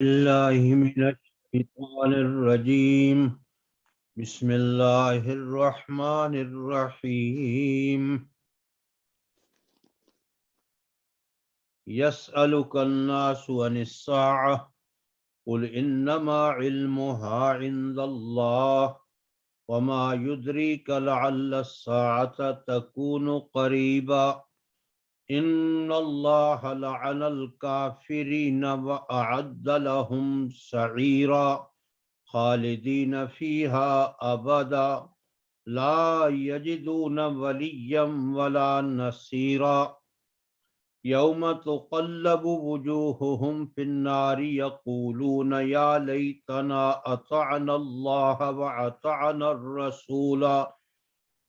بالله من الشيطان الرجيم. بسم الله الرحمن الرحيم. يسألك الناس عن الساعة قل إنما علمها عند الله وما يدريك لعل الساعة تكون قريبا إن الله لعن الكافرين وأعد لهم سعيرا خالدين فيها أبدا لا يجدون وليا ولا نصيرا يوم تقلب وجوههم في النار يقولون يا ليتنا أطعنا الله وأطعنا الرسول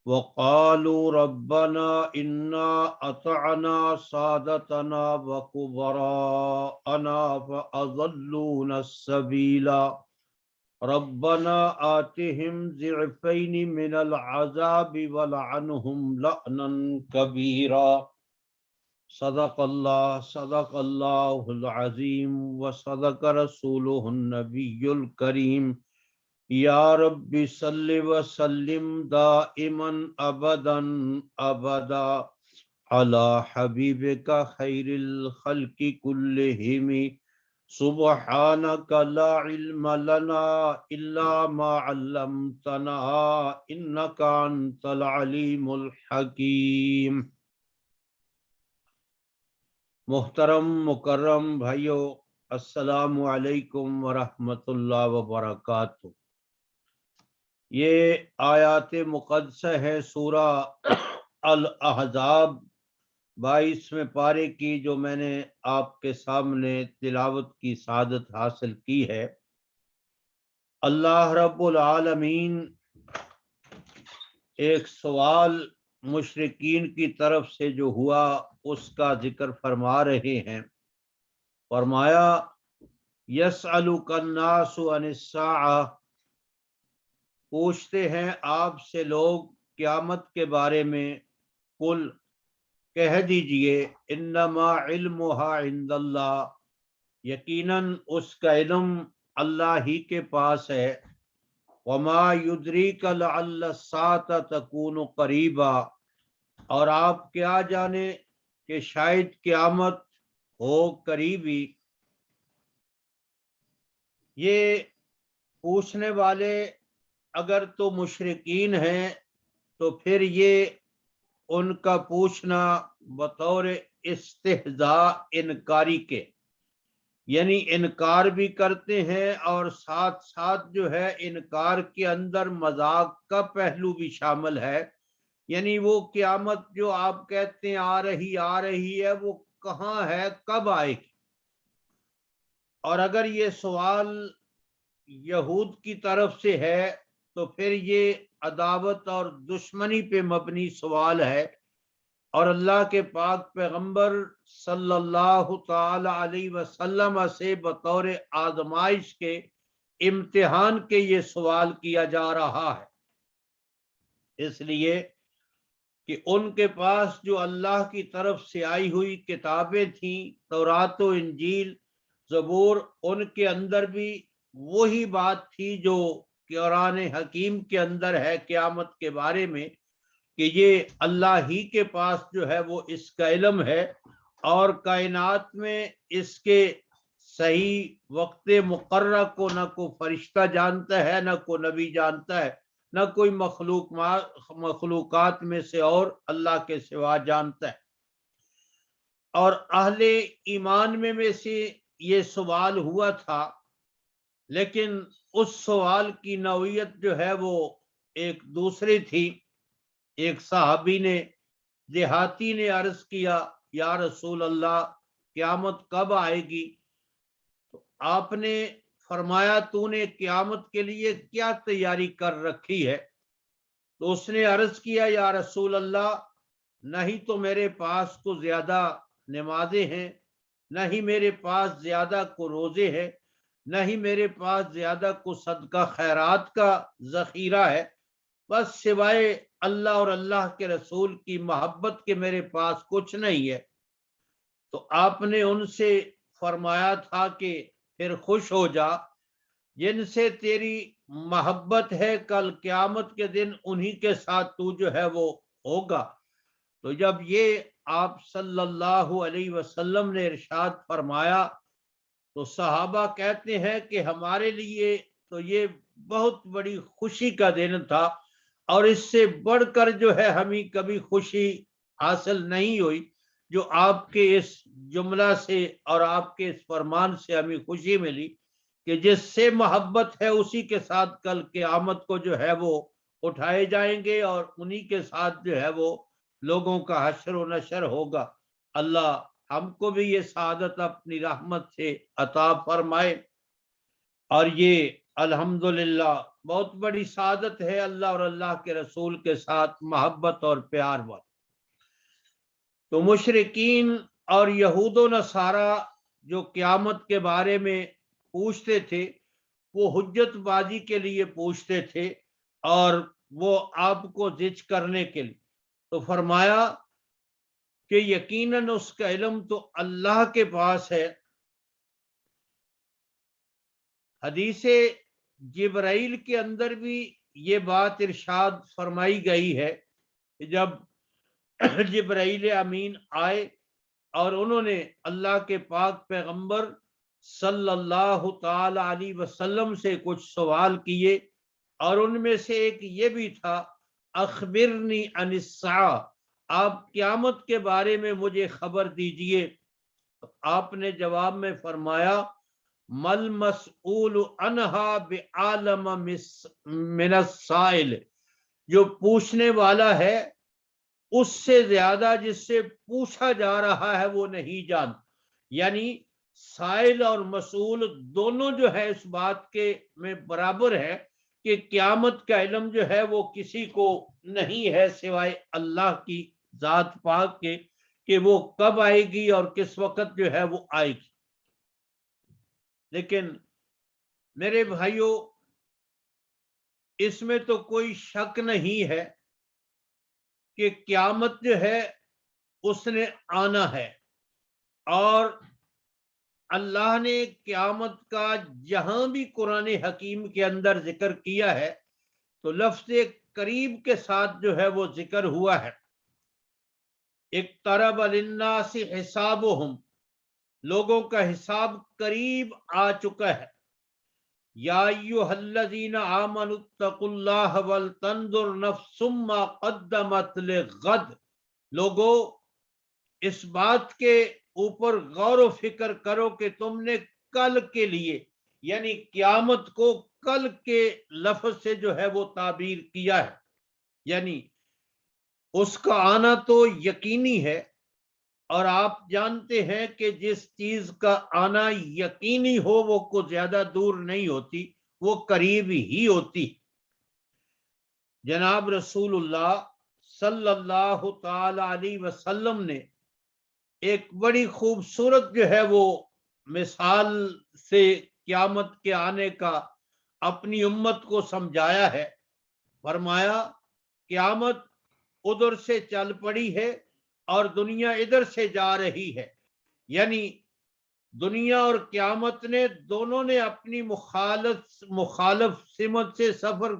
وقالوا ربنا إنا أطعنا سادتنا وكبراءنا فأضلونا السبيلا ربنا آتهم ضعفين من العذاب ولعنهم لعنا كبيرا صدق الله العظيم وصدق رسوله النبي الكريم یا رب صل وسلم دائما ابدا ابدا على حبیبک خیر الخلق كلهم سبحانك لا علم لنا الا ما علمتنا انك انت العلیم الحکیم۔ محترم مکرم بھائیو، السلام علیکم ورحمۃ اللہ وبرکاتہ۔ یہ آیات مقدسہ ہے سورہ الاحزاب 22ویں پارے کی، جو میں نے آپ کے سامنے تلاوت کی سعادت حاصل کی ہے۔ اللہ رب العالمین ایک سوال مشرکین کی طرف سے جو ہوا اس کا ذکر فرما رہے ہیں۔ فرمایا یسألک الناس عن الساعہ، پوچھتے ہیں آپ سے لوگ قیامت کے بارے میں۔ قل، کہہ دیجئے، انما علمها عند اللہ، یقیناً اس کا علم اللہ ہی کے پاس ہے۔ وما یدریک لعل الساعة تکون قریبا، اور آپ کیا جانے کہ شاید قیامت ہو قریبی۔ یہ پوچھنے والے اگر تو مشرکین ہیں تو پھر یہ ان کا پوچھنا بطور استہزاء انکاری کے، یعنی انکار بھی کرتے ہیں اور ساتھ ساتھ جو ہے انکار کے اندر مذاق کا پہلو بھی شامل ہے۔ یعنی وہ قیامت جو آپ کہتے ہیں آ رہی ہے، وہ کہاں ہے، کب آئے گی؟ اور اگر یہ سوال یہود کی طرف سے ہے تو پھر یہ عداوت اور دشمنی پہ مبنی سوال ہے، اور اللہ کے پاک پیغمبر صلی اللہ تعالی علیہ وسلم سے بطور آزمائش کے، امتحان کے یہ سوال کیا جا رہا ہے۔ اس لیے کہ ان کے پاس جو اللہ کی طرف سے آئی ہوئی کتابیں تھیں، تورات و انجیل، زبور، ان کے اندر بھی وہی بات تھی جو قرآن حکیم کے اندر ہے قیامت کے بارے میں، کہ یہ اللہ ہی کے پاس جو ہے وہ اس کا علم ہے، اور کائنات میں اس کے صحیح وقت مقررہ کو نہ کوئی فرشتہ جانتا ہے، نہ کوئی نبی جانتا ہے، نہ کوئی مخلوقات میں سے اور اللہ کے سوا جانتا ہے۔ اور اہل ایمان میں سے یہ سوال ہوا تھا، لیکن اس سوال کی نوعیت جو ہے وہ ایک دوسری تھی۔ ایک صحابی نے، دیہاتی نے عرض کیا، یا رسول اللہ قیامت کب آئے گی؟ تو آپ نے فرمایا تو نے قیامت کے لیے کیا تیاری کر رکھی ہے؟ تو اس نے عرض کیا، یا رسول اللہ نہیں تو میرے پاس کو زیادہ نمازیں ہیں، نہ ہی میرے پاس زیادہ کو روزے ہیں، نہ ہی میرے پاس زیادہ کو صدقہ خیرات کا ذخیرہ ہے، بس سوائے اللہ اور اللہ کے رسول کی محبت کے میرے پاس کچھ نہیں ہے۔ تو آپ نے ان سے فرمایا تھا کہ پھر خوش ہو جا، جن سے تیری محبت ہے کل قیامت کے دن انہی کے ساتھ تو جو ہے وہ ہوگا۔ تو جب یہ آپ صلی اللہ علیہ وسلم نے ارشاد فرمایا تو صحابہ کہتے ہیں کہ ہمارے لیے تو یہ بہت بڑی خوشی کا دن تھا، اور اس سے بڑھ کر جو ہے ہمیں کبھی خوشی حاصل نہیں ہوئی جو آپ کے اس جملہ سے اور آپ کے اس فرمان سے ہمیں خوشی ملی کہ جس سے محبت ہے اسی کے ساتھ کل قیامت کو جو ہے وہ اٹھائے جائیں گے، اور انہی کے ساتھ جو ہے وہ لوگوں کا حشر و نشر ہوگا۔ اللہ ہم کو بھی یہ سعادت اپنی رحمت سے عطا فرمائے، اور یہ الحمدللہ بہت بڑی سعادت ہے اللہ اور اللہ کے رسول کے ساتھ محبت اور پیار والی۔ تو مشرکین اور یہود و نصارہ جو قیامت کے بارے میں پوچھتے تھے وہ حجت بازی کے لیے پوچھتے تھے اور وہ آپ کو زج کرنے کے لیے، تو فرمایا کہ یقیناً اس کا علم تو اللہ کے پاس ہے۔ حدیث جبرائیل کے اندر بھی یہ بات ارشاد فرمائی گئی ہے کہ جب جبرائیل امین آئے اور انہوں نے اللہ کے پاک پیغمبر صلی اللہ تعالی علیہ وسلم سے کچھ سوال کیے، اور ان میں سے ایک یہ بھی تھا اخبرنی عن الساعہ، آپ قیامت کے بارے میں مجھے خبر دیجئے۔ آپ نے جواب میں فرمایا مل مسئول عنہا بعالم من السائل، جو پوچھنے والا ہے اس سے زیادہ جس سے پوچھا جا رہا ہے وہ نہیں جانتا، یعنی سائل اور مسئول دونوں جو ہے اس بات کے میں برابر ہے کہ قیامت کا علم جو ہے وہ کسی کو نہیں ہے سوائے اللہ کی ذات پاک کے کہ وہ کب آئے گی اور کس وقت جو ہے وہ آئے گی۔ لیکن میرے بھائیوں اس میں تو کوئی شک نہیں ہے کہ قیامت جو ہے اس نے آنا ہے، اور اللہ نے قیامت کا جہاں بھی قرآن حکیم کے اندر ذکر کیا ہے تو لفظ قریب کے ساتھ جو ہے وہ ذکر ہوا ہے۔ اقترب للناس حسابہم، لوگوں کا حساب قریب آ چکا ہے۔ یا ایھا الذین آمنوا اتقوا اللہ ولتنظر نفس ما قدمت لغد، لوگو اس بات کے اوپر غور و فکر کرو کہ تم نے کل کے لیے، یعنی قیامت کو کل کے لفظ سے جو ہے وہ تعبیر کیا ہے، یعنی اس کا آنا تو یقینی ہے، اور آپ جانتے ہیں کہ جس چیز کا آنا یقینی ہو وہ کو زیادہ دور نہیں ہوتی، وہ قریب ہی ہوتی۔ جناب رسول اللہ صلی اللہ تعالی علیہ وسلم نے ایک بڑی خوبصورت جو ہے وہ مثال سے قیامت کے آنے کا اپنی امت کو سمجھایا ہے۔ فرمایا قیامت ادھر سے چل پڑی ہے اور دنیا ادھر سے جا رہی ہے، یعنی دنیا اور قیامت نے دونوں نے اپنی مخالف سمت سے سفر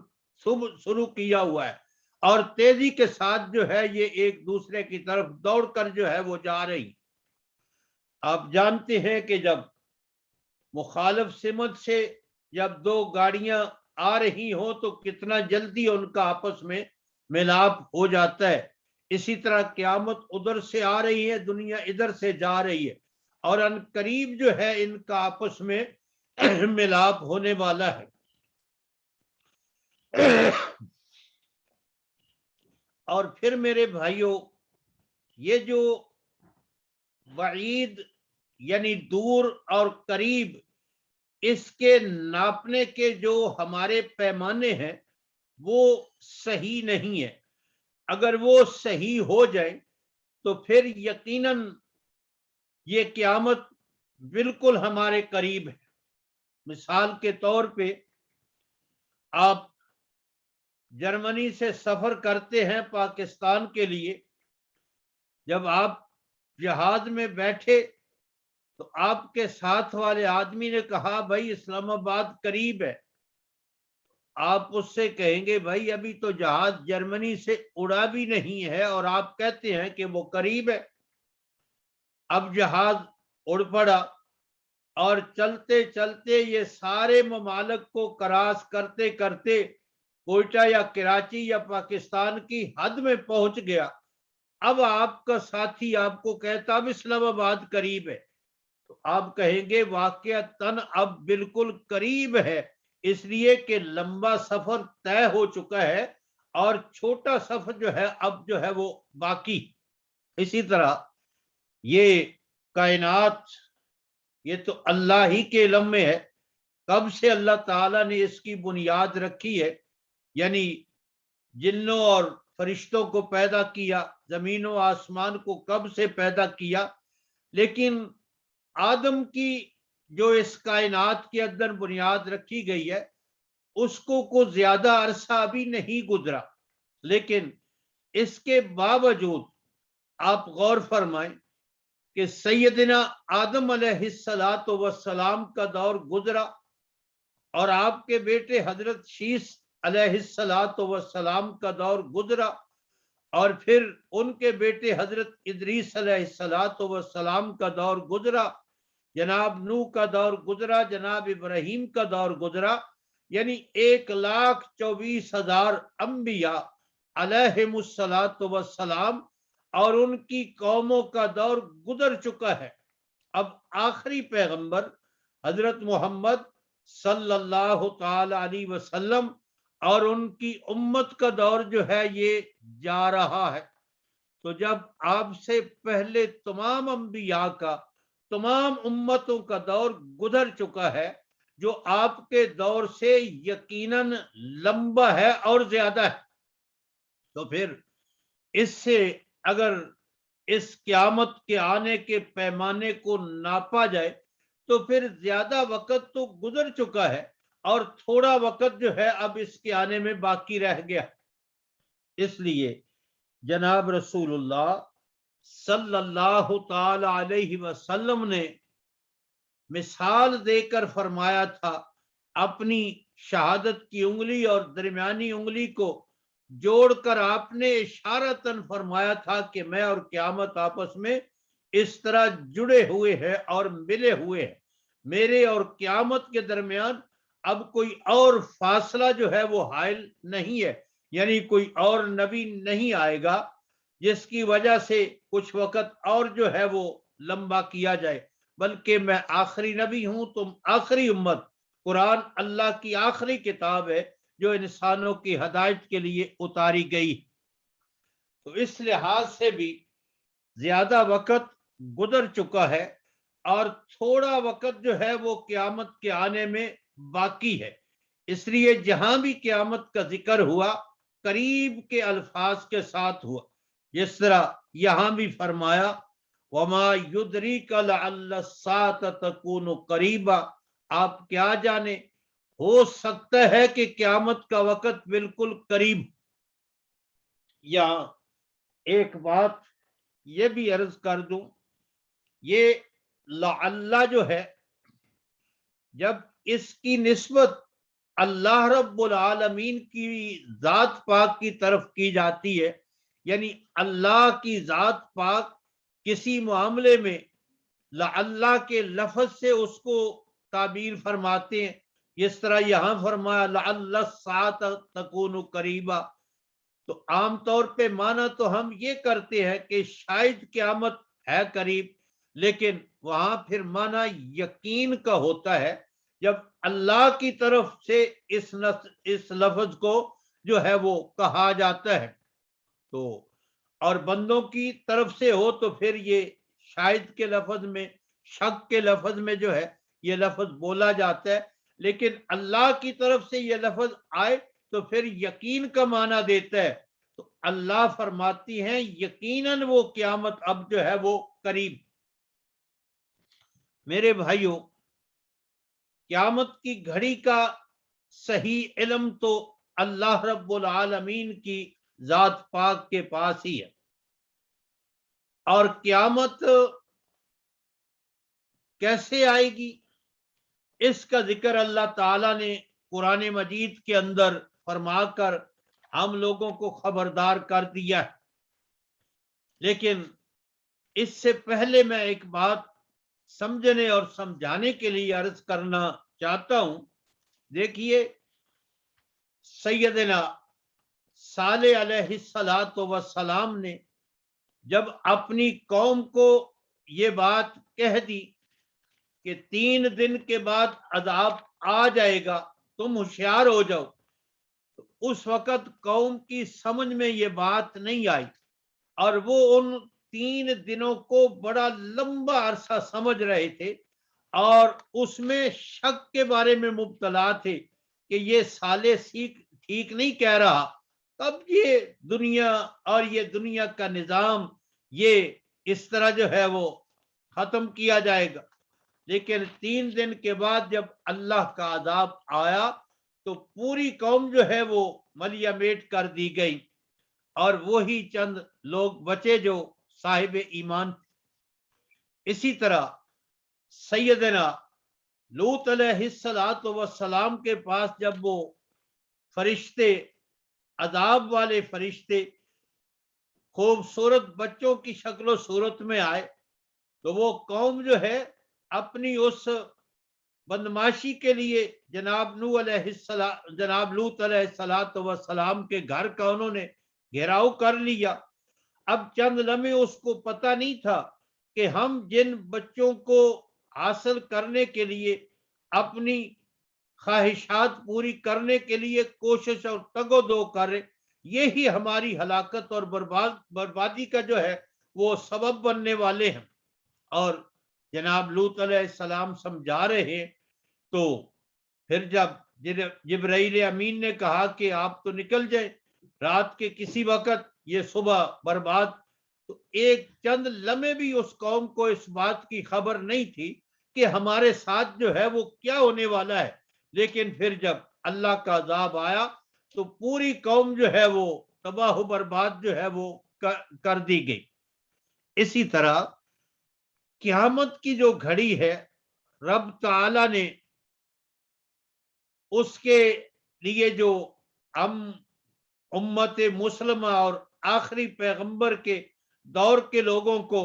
شروع کیا ہوا ہے، اور تیزی کے ساتھ جو ہے یہ ایک دوسرے کی طرف دوڑ کر جو ہے وہ جا رہی۔ آپ جانتے ہیں کہ جب مخالف سمت سے جب دو گاڑیاں آ رہی ہوں تو کتنا جلدی ان کا آپس میں ملاپ ہو جاتا ہے، اسی طرح قیامت ادھر سے آ رہی ہے، دنیا ادھر سے جا رہی ہے، اور ان قریب جو ہے ان کا آپس میں ملاپ ہونے والا ہے۔ اور پھر میرے بھائیوں یہ جو بعید یعنی دور اور قریب اس کے ناپنے کے جو ہمارے پیمانے ہیں وہ صحیح نہیں ہے۔ اگر وہ صحیح ہو جائے تو پھر یقیناً یہ قیامت بالکل ہمارے قریب ہے۔ مثال کے طور پہ آپ جرمنی سے سفر کرتے ہیں پاکستان کے لیے، جب آپ جہاز میں بیٹھے تو آپ کے ساتھ والے آدمی نے کہا بھائی اسلام آباد قریب ہے. آپ اس سے کہیں گے بھائی ابھی تو جہاز جرمنی سے اڑا بھی نہیں ہے اور آپ کہتے ہیں کہ وہ قریب ہے. اب جہاز اڑ پڑا اور چلتے چلتے یہ سارے ممالک کو کراس کرتے کرتے کوئٹہ یا کراچی یا پاکستان کی حد میں پہنچ گیا. اب آپ کا ساتھی آپ کو کہتا اب اسلام آباد قریب ہے، تو آپ کہیں گے واقعتاً اب بالکل قریب ہے، اس لیے کہ لمبا سفر طے ہو چکا ہے اور چھوٹا سفر جو ہے اب جو ہے وہ باقی. اسی طرح یہ کائنات یہ تو اللہ ہی کے علم میں ہے کب سے اللہ تعالیٰ نے اس کی بنیاد رکھی ہے، یعنی جنوں اور فرشتوں کو پیدا کیا، زمین و آسمان کو کب سے پیدا کیا، لیکن آدم کی جو اس کائنات کے اندر بنیاد رکھی گئی ہے اس کو زیادہ عرصہ ابھی نہیں گزرا. لیکن اس کے باوجود آپ غور فرمائیں کہ سیدنا آدم علیہ السلام کا دور گزرا اور آپ کے بیٹے حضرت شیس علیہ السلام کا دور گزرا اور پھر ان کے بیٹے حضرت ادریس علیہ السلام کا دور گزرا، جناب نوح کا دور گزرا، جناب ابراہیم کا دور گزرا، یعنی 1,24,000 انبیاء علیہم السلام اور ان کی قوموں کا دور گزر چکا ہے. اب آخری پیغمبر حضرت محمد صلی اللہ تعالی علیہ وسلم اور ان کی امت کا دور جو ہے یہ جا رہا ہے. تو جب آپ سے پہلے تمام انبیاء کا، تمام امتوں کا دور گزر چکا ہے جو آپ کے دور سے یقیناً لمبا ہے اور زیادہ ہے، تو پھر اس سے اگر اس قیامت کے آنے کے پیمانے کو ناپا جائے تو پھر زیادہ وقت تو گزر چکا ہے اور تھوڑا وقت جو ہے اب اس کے آنے میں باقی رہ گیا. اس لیے جناب رسول اللہ صلی اللہ تعالی علیہ وسلم نے مثال دے کر فرمایا تھا، اپنی شہادت کی انگلی اور درمیانی انگلی کو جوڑ کر آپ نے اشارتاً فرمایا تھا کہ میں اور قیامت آپس میں اس طرح جڑے ہوئے ہیں اور ملے ہوئے ہیں، میرے اور قیامت کے درمیان اب کوئی اور فاصلہ جو ہے وہ حائل نہیں ہے، یعنی کوئی اور نبی نہیں آئے گا جس کی وجہ سے کچھ وقت اور جو ہے وہ لمبا کیا جائے، بلکہ میں آخری نبی ہوں، تم آخری امت. قرآن اللہ کی آخری کتاب ہے جو انسانوں کی ہدایت کے لیے اتاری گئی. تو اس لحاظ سے بھی زیادہ وقت گزر چکا ہے اور تھوڑا وقت جو ہے وہ قیامت کے آنے میں باقی ہے. اس لیے جہاں بھی قیامت کا ذکر ہوا قریب کے الفاظ کے ساتھ ہوا، جس طرح یہاں بھی فرمایا وَمَا يُدْرِيكَ لَعَلَّ السَّاعَةَ تَكُونُ قَرِيبًا، آپ کیا جانے ہو سکتا ہے کہ قیامت کا وقت بالکل قریب. یہاں ایک بات یہ بھی عرض کر دوں، یہ لعل جو ہے جب اس کی نسبت اللہ رب العالمین کی ذات پاک کی طرف کی جاتی ہے، یعنی اللہ کی ذات پاک کسی معاملے میں لعل کے لفظ سے اس کو تعبیر فرماتے ہیں، اس طرح یہاں فرمایا لعل الساعۃ تکون قریبا، تو عام طور پہ معنی تو ہم یہ کرتے ہیں کہ شاید قیامت ہے قریب، لیکن وہاں پھر معنی یقین کا ہوتا ہے جب اللہ کی طرف سے اس لفظ کو جو ہے وہ کہا جاتا ہے. تو اور بندوں کی طرف سے ہو تو پھر یہ شاید کے لفظ میں، شک کے لفظ میں جو ہے یہ لفظ بولا جاتا ہے، لیکن اللہ کی طرف سے یہ لفظ آئے تو پھر یقین کا معنی دیتا ہے. تو اللہ فرماتی ہیں یقیناً وہ قیامت اب جو ہے وہ قریب. میرے بھائیوں، قیامت کی گھڑی کا صحیح علم تو اللہ رب العالمین کی ذات پاک کے پاس ہی ہے، اور قیامت کیسے آئے گی، اس کا ذکر اللہ تعالیٰ نے قرآن مجید کے اندر فرما کر ہم لوگوں کو خبردار کر دیا ہے۔ لیکن اس سے پہلے میں ایک بات سمجھنے اور سمجھانے کے لیے عرض کرنا چاہتا ہوں۔ دیکھیے، سیدنا صالح علیہ السلام نے جب اپنی قوم کو یہ بات کہہ دی کہ 3 دن کے بعد عذاب آ جائے گا، تم ہوشیار ہو جاؤ، تو اس وقت قوم کی سمجھ میں یہ بات نہیں آئی، اور وہ ان 3 دنوں کو بڑا لمبا عرصہ سمجھ رہے تھے اور اس میں شک کے بارے میں مبتلا تھے کہ یہ صالح ٹھیک نہیں کہہ رہا، کب یہ دنیا اور یہ دنیا کا نظام یہ اس طرح جو ہے وہ ختم کیا جائے گا۔ لیکن 3 دن کے بعد جب اللہ کا عذاب آیا تو پوری قوم جو ہے وہ ملیا میٹ کر دی گئی، اور وہی چند لوگ بچے جو صاحب ایمان تھے۔ اسی طرح سیدنا لوط علیہ السلام کے پاس جب وہ فرشتے، عذاب والے فرشتے خوبصورت بچوں کی شکل و صورت میں آئے، تو وہ قوم جو ہے اپنی اس بدماشی کے لیے جناب لوط علیہ السلام کے گھر کا انہوں نے گھیراؤ کر لیا۔ اب چند لمحے اس کو پتہ نہیں تھا کہ ہم جن بچوں کو حاصل کرنے کے لیے، اپنی خواہشات پوری کرنے کے لیے کوشش اور تگ و دو کر رہے، یہی ہماری ہلاکت اور بربادی کا جو ہے وہ سبب بننے والے ہیں۔ اور جناب لوط علیہ السلام سمجھا رہے ہیں، تو پھر جب جبرائیل امین نے کہا کہ آپ تو نکل جائیں رات کے کسی وقت، یہ صبح برباد، تو ایک چند لمحے بھی اس قوم کو اس بات کی خبر نہیں تھی کہ ہمارے ساتھ جو ہے وہ کیا ہونے والا ہے۔ لیکن پھر جب اللہ کا عذاب آیا تو پوری قوم جو ہے وہ تباہ و برباد جو ہے وہ کر دی گئی۔ اسی طرح قیامت کی جو گھڑی ہے، رب تعالی نے اس کے لیے جو ہم امت مسلمہ اور آخری پیغمبر کے دور کے لوگوں کو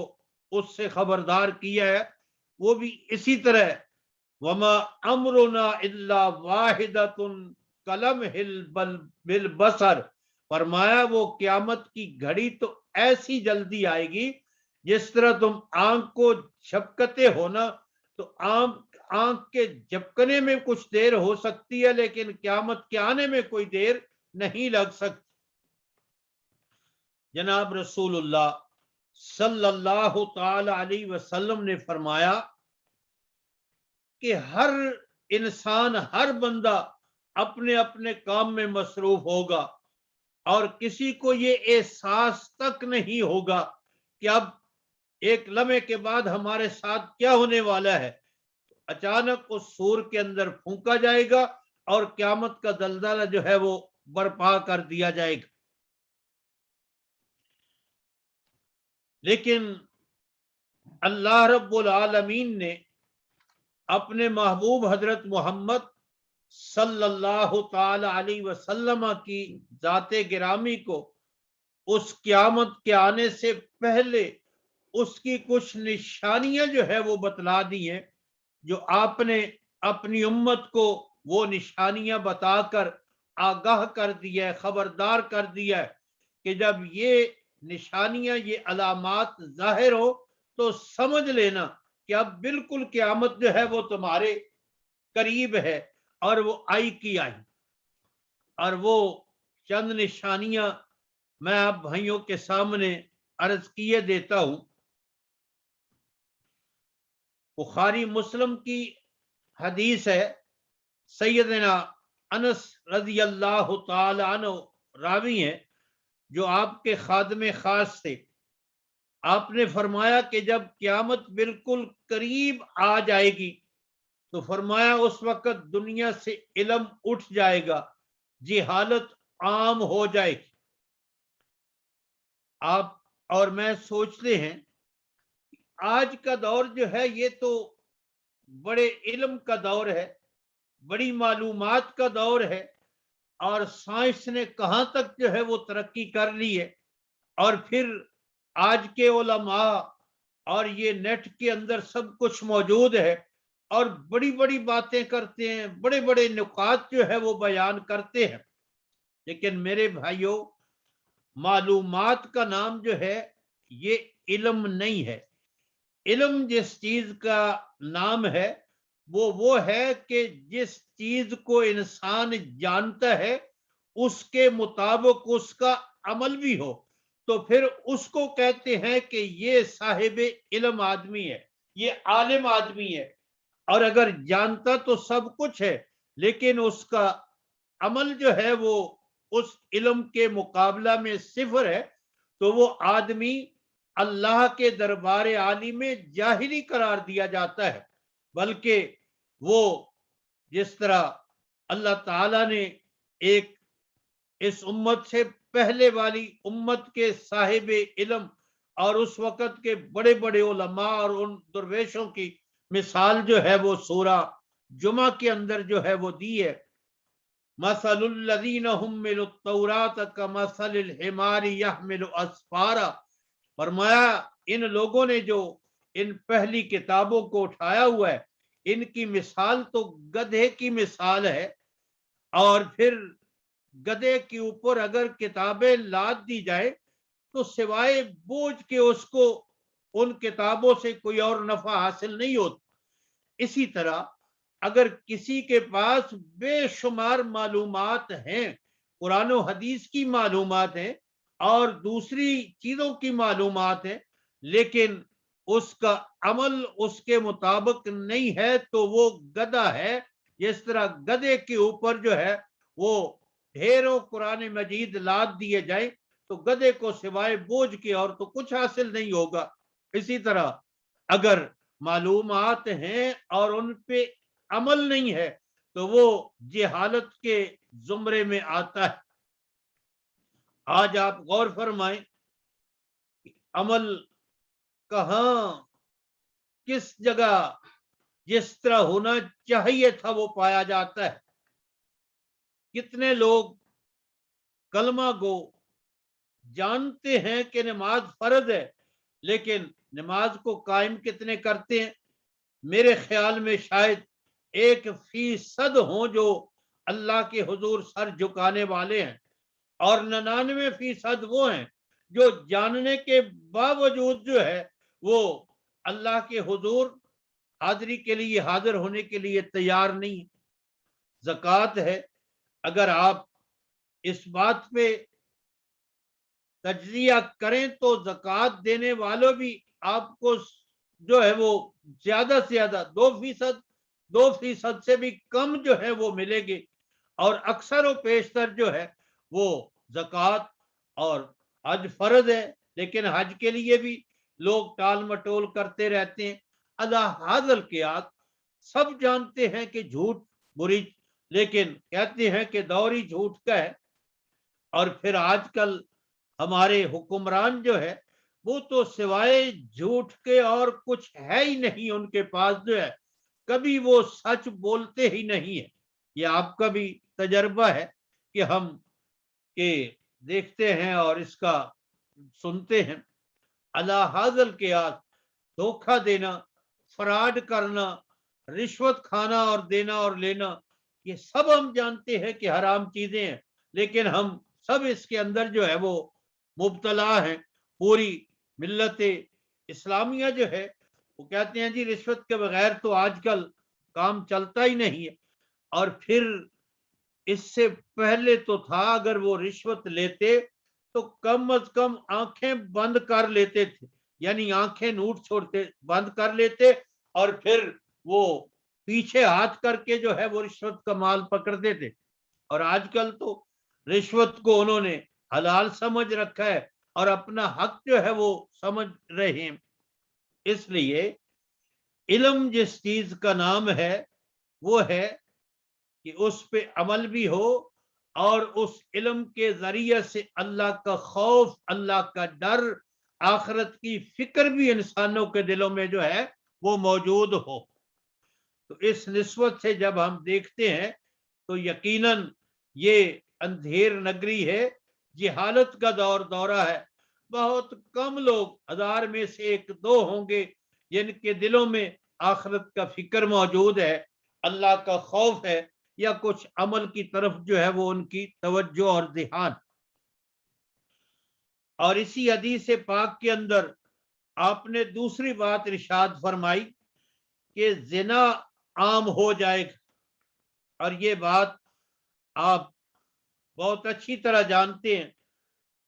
اس سے خبردار کیا ہے، وہ بھی اسی طرح وما امرنا الا واحدۃ کلمح بالبصر، فرمایا وہ قیامت کی گھڑی تو ایسی جلدی آئے گی جس طرح تم آنکھ کو جھپکتے ہو نا، تو آنکھ کے جھپکنے میں کچھ دیر ہو سکتی ہے لیکن قیامت کے آنے میں کوئی دیر نہیں لگ سکتی۔ جناب رسول اللہ صلی اللہ تعالی علیہ وسلم نے فرمایا کہ ہر انسان، ہر بندہ اپنے اپنے کام میں مصروف ہوگا، اور کسی کو یہ احساس تک نہیں ہوگا کہ اب ایک لمحے کے بعد ہمارے ساتھ کیا ہونے والا ہے۔ اچانک اس سور کے اندر پھونکا جائے گا اور قیامت کا زلزلہ جو ہے وہ برپا کر دیا جائے گا۔ لیکن اللہ رب العالمین نے اپنے محبوب حضرت محمد صلی اللہ تعالی علیہ وسلم کی ذات گرامی کو اس قیامت کے آنے سے پہلے اس کی کچھ نشانیاں جو ہے وہ بتلا دی ہیں، جو آپ نے اپنی امت کو وہ نشانیاں بتا کر آگاہ کر دیا ہے، خبردار کر دیا ہے کہ جب یہ نشانیاں، یہ علامات ظاہر ہو تو سمجھ لینا کہ اب بالکل قیامت جو ہے وہ تمہارے قریب ہے، اور وہ آئی کی آئی۔ اور وہ چند نشانیاں میں اب بھائیوں کے سامنے عرض کیے دیتا ہوں۔ بخاری مسلم کی حدیث ہے، سیدنا انس رضی اللہ تعالی عنہ راوی ہیں جو آپ کے خادم خاص تھے۔ آپ نے فرمایا کہ جب قیامت بالکل قریب آ جائے گی تو فرمایا اس وقت دنیا سے علم اٹھ جائے گا، جہالت عام ہو جائے گی۔ آپ اور میں سوچتے ہیں آج کا دور جو ہے یہ تو بڑے علم کا دور ہے، بڑی معلومات کا دور ہے، اور سائنس نے کہاں تک جو ہے وہ ترقی کر لی ہے، اور پھر آج کے علماء اور یہ نیٹ کے اندر سب کچھ موجود ہے، اور بڑی بڑی باتیں کرتے ہیں، بڑے بڑے نکات جو ہے وہ بیان کرتے ہیں۔ لیکن میرے بھائیوں، معلومات کا نام جو ہے یہ علم نہیں ہے۔ علم جس چیز کا نام ہے وہ ہے کہ جس چیز کو انسان جانتا ہے اس کے مطابق اس کا عمل بھی ہو، تو پھر اس کو کہتے ہیں کہ یہ صاحب علم آدمی ہے، یہ عالم آدمی ہے۔ اور اگر جانتا تو سب کچھ ہے، لیکن اس کا عمل جو ہے وہ اس علم کے مقابلہ میں صفر ہے، تو وہ آدمی اللہ کے دربار عالی میں جاہلی قرار دیا جاتا ہے۔ بلکہ وہ جس طرح اللہ تعالیٰ نے ایک اس امت سے پہلے والی امت کے صاحب علم اور اس وقت کے بڑے بڑے علماء اور ان درویشوں کی مثال جو ہے وہ سورہ جمعہ کے اندر جو ہے وہ دی ہے۔ مثل الذین حملوا التوراۃ کمثل الحمار یحمل اسفارا، فرمایا ان لوگوں نے جو ان پہلی کتابوں کو اٹھایا ہوا ہے، ان کی مثال تو گدھے کی مثال ہے، اور پھر گدھے کے اوپر اگر کتابیں لاد دی جائے تو سوائے بوجھ کے اس کو ان کتابوں سے کوئی اور نفع حاصل نہیں ہوتا۔ اسی طرح اگر کسی کے پاس بے شمار معلومات ہیں، قرآن و حدیث کی معلومات ہیں اور دوسری چیزوں کی معلومات ہیں، لیکن اس کا عمل اس کے مطابق نہیں ہے، تو وہ گدھا ہے۔ جس طرح گدھے کے اوپر جو ہے وہ ڈھیروں قرآن مجید لاد دیے جائیں تو گدھے کو سوائے بوجھ کے اور تو کچھ حاصل نہیں ہوگا۔ اسی طرح اگر معلومات ہیں اور ان پہ عمل نہیں ہے تو وہ جہالت کے زمرے میں آتا ہے۔ آج آپ غور فرمائیں، عمل کہاں، کس جگہ جس طرح ہونا چاہیے تھا وہ پایا جاتا ہے۔ کتنے لوگ کلمہ گو جانتے ہیں کہ نماز فرض ہے، لیکن نماز کو قائم کتنے کرتے ہیں؟ میرے خیال میں شاید 1% ہوں جو اللہ کے حضور سر جھکانے والے ہیں، اور 99% وہ ہیں جو جاننے کے باوجود جو ہے وہ اللہ کے حضور حاضری کے لیے، حاضر ہونے کے لیے تیار نہیں۔ زکوٰۃ ہے، اگر آپ اس بات پہ تجزیہ کریں تو زکوٰۃ دینے والوں بھی آپ کو جو ہے وہ زیادہ سے زیادہ 2% سے بھی کم جو ہے وہ ملے گی، اور اکثر و بیشتر جو ہے وہ زکوٰۃ اور حج فرض ہے، لیکن حج کے لیے بھی لوگ ٹال مٹول کرتے رہتے ہیں۔ اللہ حاضل قیاس سب جانتے ہیں کہ جھوٹ بری، لیکن کہتے ہیں کہ دور ہی جھوٹ کا ہے۔ اور پھر آج کل ہمارے حکمران جو ہے وہ تو سوائے جھوٹ کے اور کچھ ہے ہی نہیں، ان کے پاس جو ہے کبھی وہ سچ بولتے ہی نہیں ہے۔ یہ آپ کا بھی تجربہ ہے کہ ہم کہ دیکھتے ہیں اور اس کا سنتے ہیں۔ اللہ حاضل کے آس دھوکہ دینا، فراڈ کرنا، رشوت کھانا اور دینا اور لینا، یہ سب ہم جانتے ہیں کہ حرام چیزیں ہیں، لیکن ہم سب اس کے اندر جو ہے وہ مبتلا ہیں۔ پوری ملت اسلامیہ جو ہے وہ کہتے ہیں جی رشوت کے بغیر تو آج کل کام چلتا ہی نہیں ہے۔ اور پھر اس سے پہلے تو تھا اگر وہ رشوت لیتے تو کم از کم آنکھیں بند کر لیتے تھے، یعنی آنکھیں نوٹ چھوڑتے بند کر لیتے، اور پھر وہ پیچھے ہاتھ کر کے جو ہے وہ رشوت کا مال پکڑتے تھے۔ اور آج کل تو رشوت کو انہوں نے حلال سمجھ رکھا ہے اور اپنا حق جو ہے وہ سمجھ رہے ہیں۔ اس لیے علم جس چیز کا نام ہے وہ ہے کہ اس پہ عمل بھی ہو، اور اس علم کے ذریعے سے اللہ کا خوف، اللہ کا ڈر، آخرت کی فکر بھی انسانوں کے دلوں میں جو ہے وہ موجود ہو۔ تو اس نسبت سے جب ہم دیکھتے ہیں تو یقیناً یہ اندھیر نگری ہے، جہالت کا دورہ ہے۔ بہت کم لوگ، 1000 میں سے 1-2 ہوں گے جن کے دلوں میں آخرت کا فکر موجود ہے، اللہ کا خوف ہے، یا کچھ عمل کی طرف جو ہے وہ ان کی توجہ اور ذہان۔ اور اسی حدیث پاک کے اندر آپ نے دوسری بات ارشاد فرمائی کہ زنا عام ہو جائے گا، اور یہ بات آپ بہت اچھی طرح جانتے ہیں۔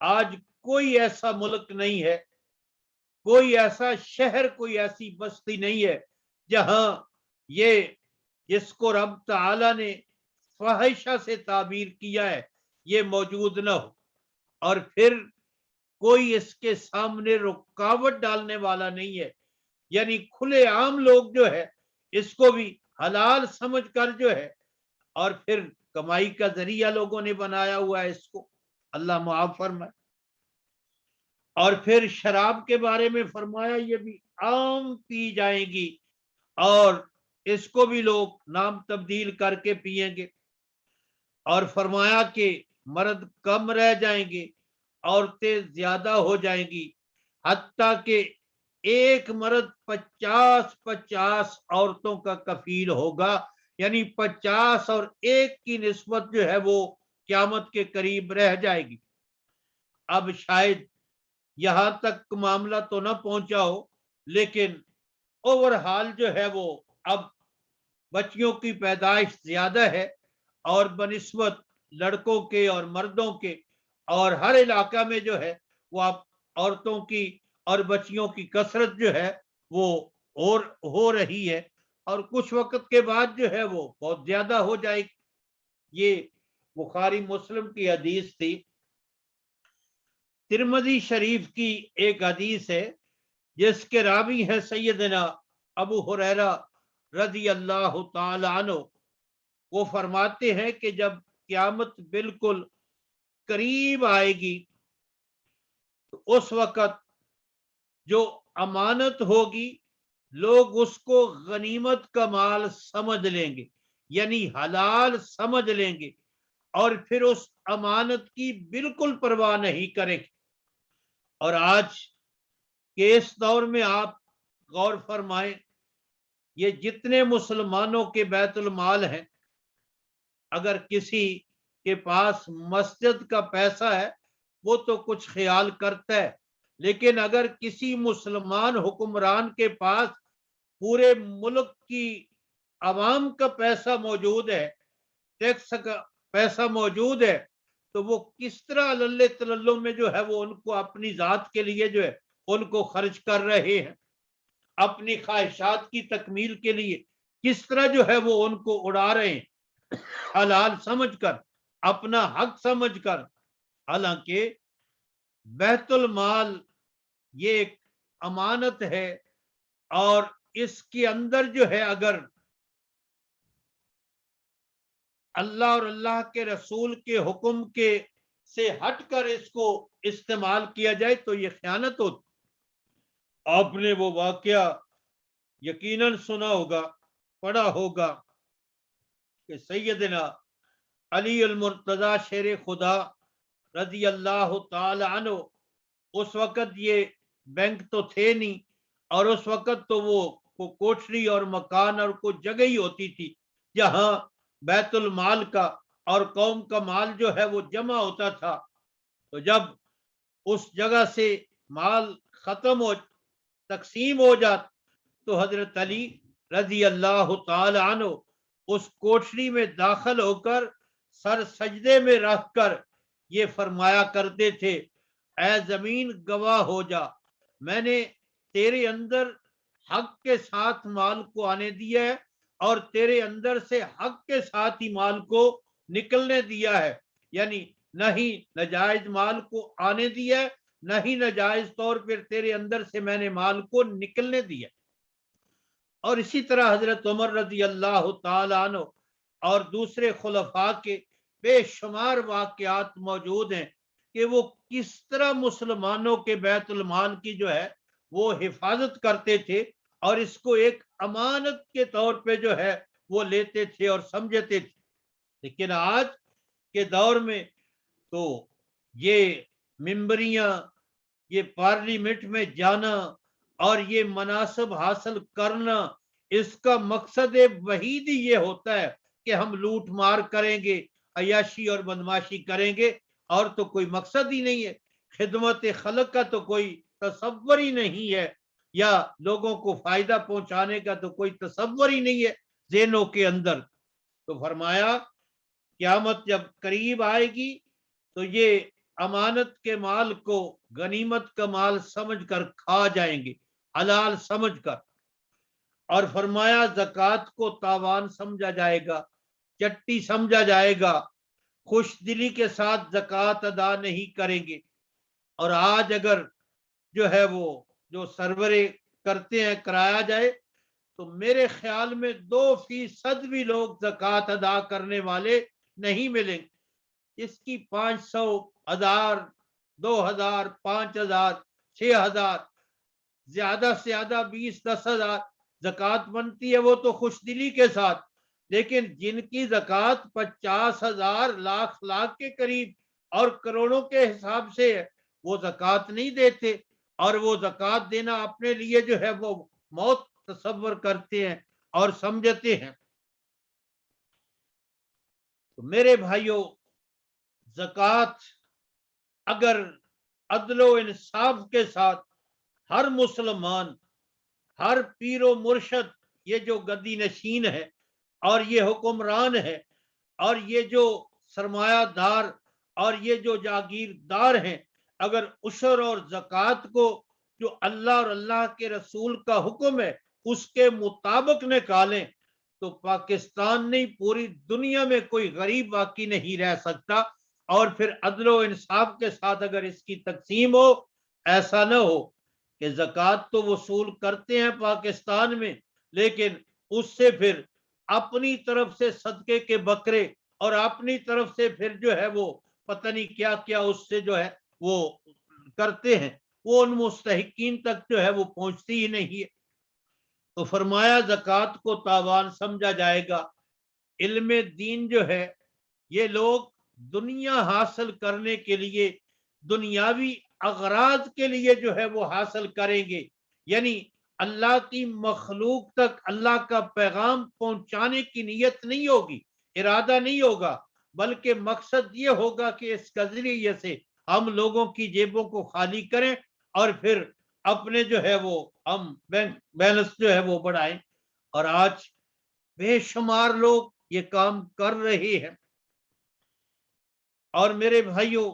آج کوئی ایسا ملک نہیں ہے، کوئی ایسا شہر، کوئی ایسی بستی نہیں ہے جہاں یہ، جس کو رب تعالی نے فاحشہ سے تعبیر کیا ہے، یہ موجود نہ ہو، اور پھر کوئی اس کے سامنے رکاوٹ ڈالنے والا نہیں ہے۔ یعنی کھلے عام لوگ جو ہے اس کو بھی حلال سمجھ کر جو ہے، اور پھر کمائی کا ذریعہ لوگوں نے بنایا ہوا ہے اس کو، اللہ معاف فرمائے۔ اور پھر شراب کے بارے میں فرمایا یہ بھی عام پی جائیں گی، اور اس کو بھی لوگ نام تبدیل کر کے پئیں گے۔ اور فرمایا کہ مرد کم رہ جائیں گے، عورتیں زیادہ ہو جائیں گی، حتیٰ کہ ایک مرد 50 عورتوں کا کفیل ہوگا، یعنی 50 اور 1 کی نسبت جو ہے وہ قیامت کے قریب رہ جائے گی۔ اب شاید یہاں تک معاملہ تو نہ پہنچا ہو، لیکن اوور حال جو ہے وہ اب بچیوں کی پیدائش زیادہ ہے، اور بنسبت لڑکوں کے اور مردوں کے، اور ہر علاقہ میں جو ہے وہ اب عورتوں کی اور بچیوں کی کثرت جو ہے وہ اور ہو رہی ہے، اور کچھ وقت کے بعد جو ہے وہ بہت زیادہ ہو جائے گی۔ یہ بخاری مسلم کی حدیث تھی۔ ترمذی شریف کی ایک حدیث ہے جس کے راوی ہے سیدنا ابو ہریرہ رضی اللہ تعالی عنہ۔ وہ فرماتے ہیں کہ جب قیامت بالکل قریب آئے گی تو اس وقت جو امانت ہوگی لوگ اس کو غنیمت کا مال سمجھ لیں گے، یعنی حلال سمجھ لیں گے، اور پھر اس امانت کی بالکل پرواہ نہیں کریں گے۔ اور آج کے اس دور میں آپ غور فرمائیں، یہ جتنے مسلمانوں کے بیت المال ہیں، اگر کسی کے پاس مسجد کا پیسہ ہے وہ تو کچھ خیال کرتا ہے، لیکن اگر کسی مسلمان حکمران کے پاس پورے ملک کی عوام کا پیسہ موجود ہے، ٹیکس کا پیسہ موجود ہے، تو وہ کس طرح للے تللوں میں جو ہے وہ ان کو اپنی ذات کے لیے جو ہے ان کو خرچ کر رہے ہیں، اپنی خواہشات کی تکمیل کے لیے کس طرح جو ہے وہ ان کو اڑا رہے ہیں، حلال سمجھ کر، اپنا حق سمجھ کر۔ حالانکہ بیت المال یہ ایک امانت ہے، اور اس کے اندر جو ہے اگر اللہ اور اللہ کے رسول کے حکم کے سے ہٹ کر اس کو استعمال کیا جائے تو یہ خیانت ہوتی۔ آپ نے وہ واقعہ یقیناً سنا ہوگا، پڑھا ہوگا، کہ سیدنا علی المرتضی شیر خدا رضی اللہ تعالی عنہ، اس وقت یہ بینک تو تھے نہیں، اور اس وقت تو وہ کوٹری اور مکان اور کچھ جگہ ہی ہوتی تھی جہاں بیت المال کا اور قوم کا مال جو ہے وہ جمع ہوتا تھا۔ تو جب اس جگہ سے مال ختم ہو، تقسیم ہو جاتا، تو حضرت علی رضی اللہ تعالی عنہ اس کوٹری میں داخل ہو کر سر سجدے میں رکھ کر یہ فرمایا کرتے تھے، اے زمین گواہ ہو جا، میں نے تیرے اندر حق کے ساتھ مال کو آنے دیا ہے، اور تیرے اندر سے حق کے ساتھ ہی مال کو نکلنے دیا ہے، یعنی نہ ہی ناجائز مال کو آنے دیا ہے، نہ ہی ناجائز طور پر تیرے اندر سے میں نے مال کو نکلنے دیا۔ اور اسی طرح حضرت عمر رضی اللہ تعالی عنہ اور دوسرے خلفاء کے بے شمار واقعات موجود ہیں کہ وہ کس طرح مسلمانوں کے بیت المال کی جو ہے وہ حفاظت کرتے تھے، اور اس کو ایک امانت کے طور پہ جو ہے وہ لیتے تھے اور سمجھتے تھے. لیکن آج کے دور میں تو یہ ممبریاں، یہ پارلیمنٹ میں جانا اور یہ مناصب حاصل کرنا، اس کا مقصد وحید ہی یہ ہوتا ہے کہ ہم لوٹ مار کریں گے، عیاشی اور بدماشی کریں گے، اور تو کوئی مقصد ہی نہیں ہے. خدمت خلق کا تو کوئی تصور ہی نہیں ہے، یا لوگوں کو فائدہ پہنچانے کا تو کوئی تصور ہی نہیں ہے ذہنوں کے اندر. تو فرمایا قیامت جب قریب آئے گی تو یہ امانت کے مال کو غنیمت کا مال سمجھ کر کھا جائیں گے، حلال سمجھ کر. اور فرمایا زکوٰۃ کو تاوان سمجھا جائے گا، چٹی سمجھا جائے گا، خوش دلی کے ساتھ زکوٰۃ ادا نہیں کریں گے. اور آج اگر جو ہے وہ جو سرورے کرتے ہیں کرایا جائے تو میرے خیال میں 2% بھی لوگ زکوٰۃ ادا کرنے والے نہیں ملیں. اس کی 500، 1000، 2000، 5000، 6000، زیادہ سے زیادہ 20-10 ہزار زکوٰۃ بنتی ہے، وہ تو خوش دلی کے ساتھ. لیکن جن کی زکوٰۃ 50,000 لاکھ کے قریب اور کروڑوں کے حساب سے ہے، وہ زکوٰۃ نہیں دیتے، اور وہ زکوٰۃ دینا اپنے لیے جو ہے وہ موت تصور کرتے ہیں اور سمجھتے ہیں. تو میرے بھائیوں، زکوٰۃ اگر عدل و انصاف کے ساتھ ہر مسلمان، ہر پیر و مرشد، یہ جو گدی نشین ہے اور یہ حکمران ہے اور یہ جو سرمایہ دار اور یہ جو جاگیردار ہیں، اگر عشر اور زکوٰۃ کو جو اللہ اور اللہ کے رسول کا حکم ہے اس کے مطابق نکالیں تو پاکستان نہیں، پوری دنیا میں کوئی غریب باقی نہیں رہ سکتا. اور پھر عدل و انصاف کے ساتھ اگر اس کی تقسیم ہو، ایسا نہ ہو کہ زکوٰۃ تو وصول کرتے ہیں پاکستان میں، لیکن اس سے پھر اپنی طرف سے صدقے کے بکرے اور اپنی طرف سے پھر جو ہے وہ پتہ نہیں کیا کیا اس سے جو ہے وہ کرتے ہیں، وہ ان مستحقین تک جو ہے وہ پہنچتی ہی نہیں ہے. تو فرمایا زکوٰۃ کو تاوان سمجھا جائے گا. علم دین جو ہے یہ لوگ دنیا حاصل کرنے کے لیے، دنیاوی اغراض کے لیے جو ہے وہ حاصل کریں گے، یعنی اللہ کی مخلوق تک اللہ کا پیغام پہنچانے کی نیت نہیں ہوگی، ارادہ نہیں ہوگا، بلکہ مقصد یہ ہوگا کہ اس کے ذریعے سے ہم لوگوں کی جیبوں کو خالی کریں اور پھر اپنے جو ہے وہ ہم بینک بیلنس جو ہے وہ بڑھائیں. اور آج بے شمار لوگ یہ کام کر رہے ہیں. اور میرے بھائیوں،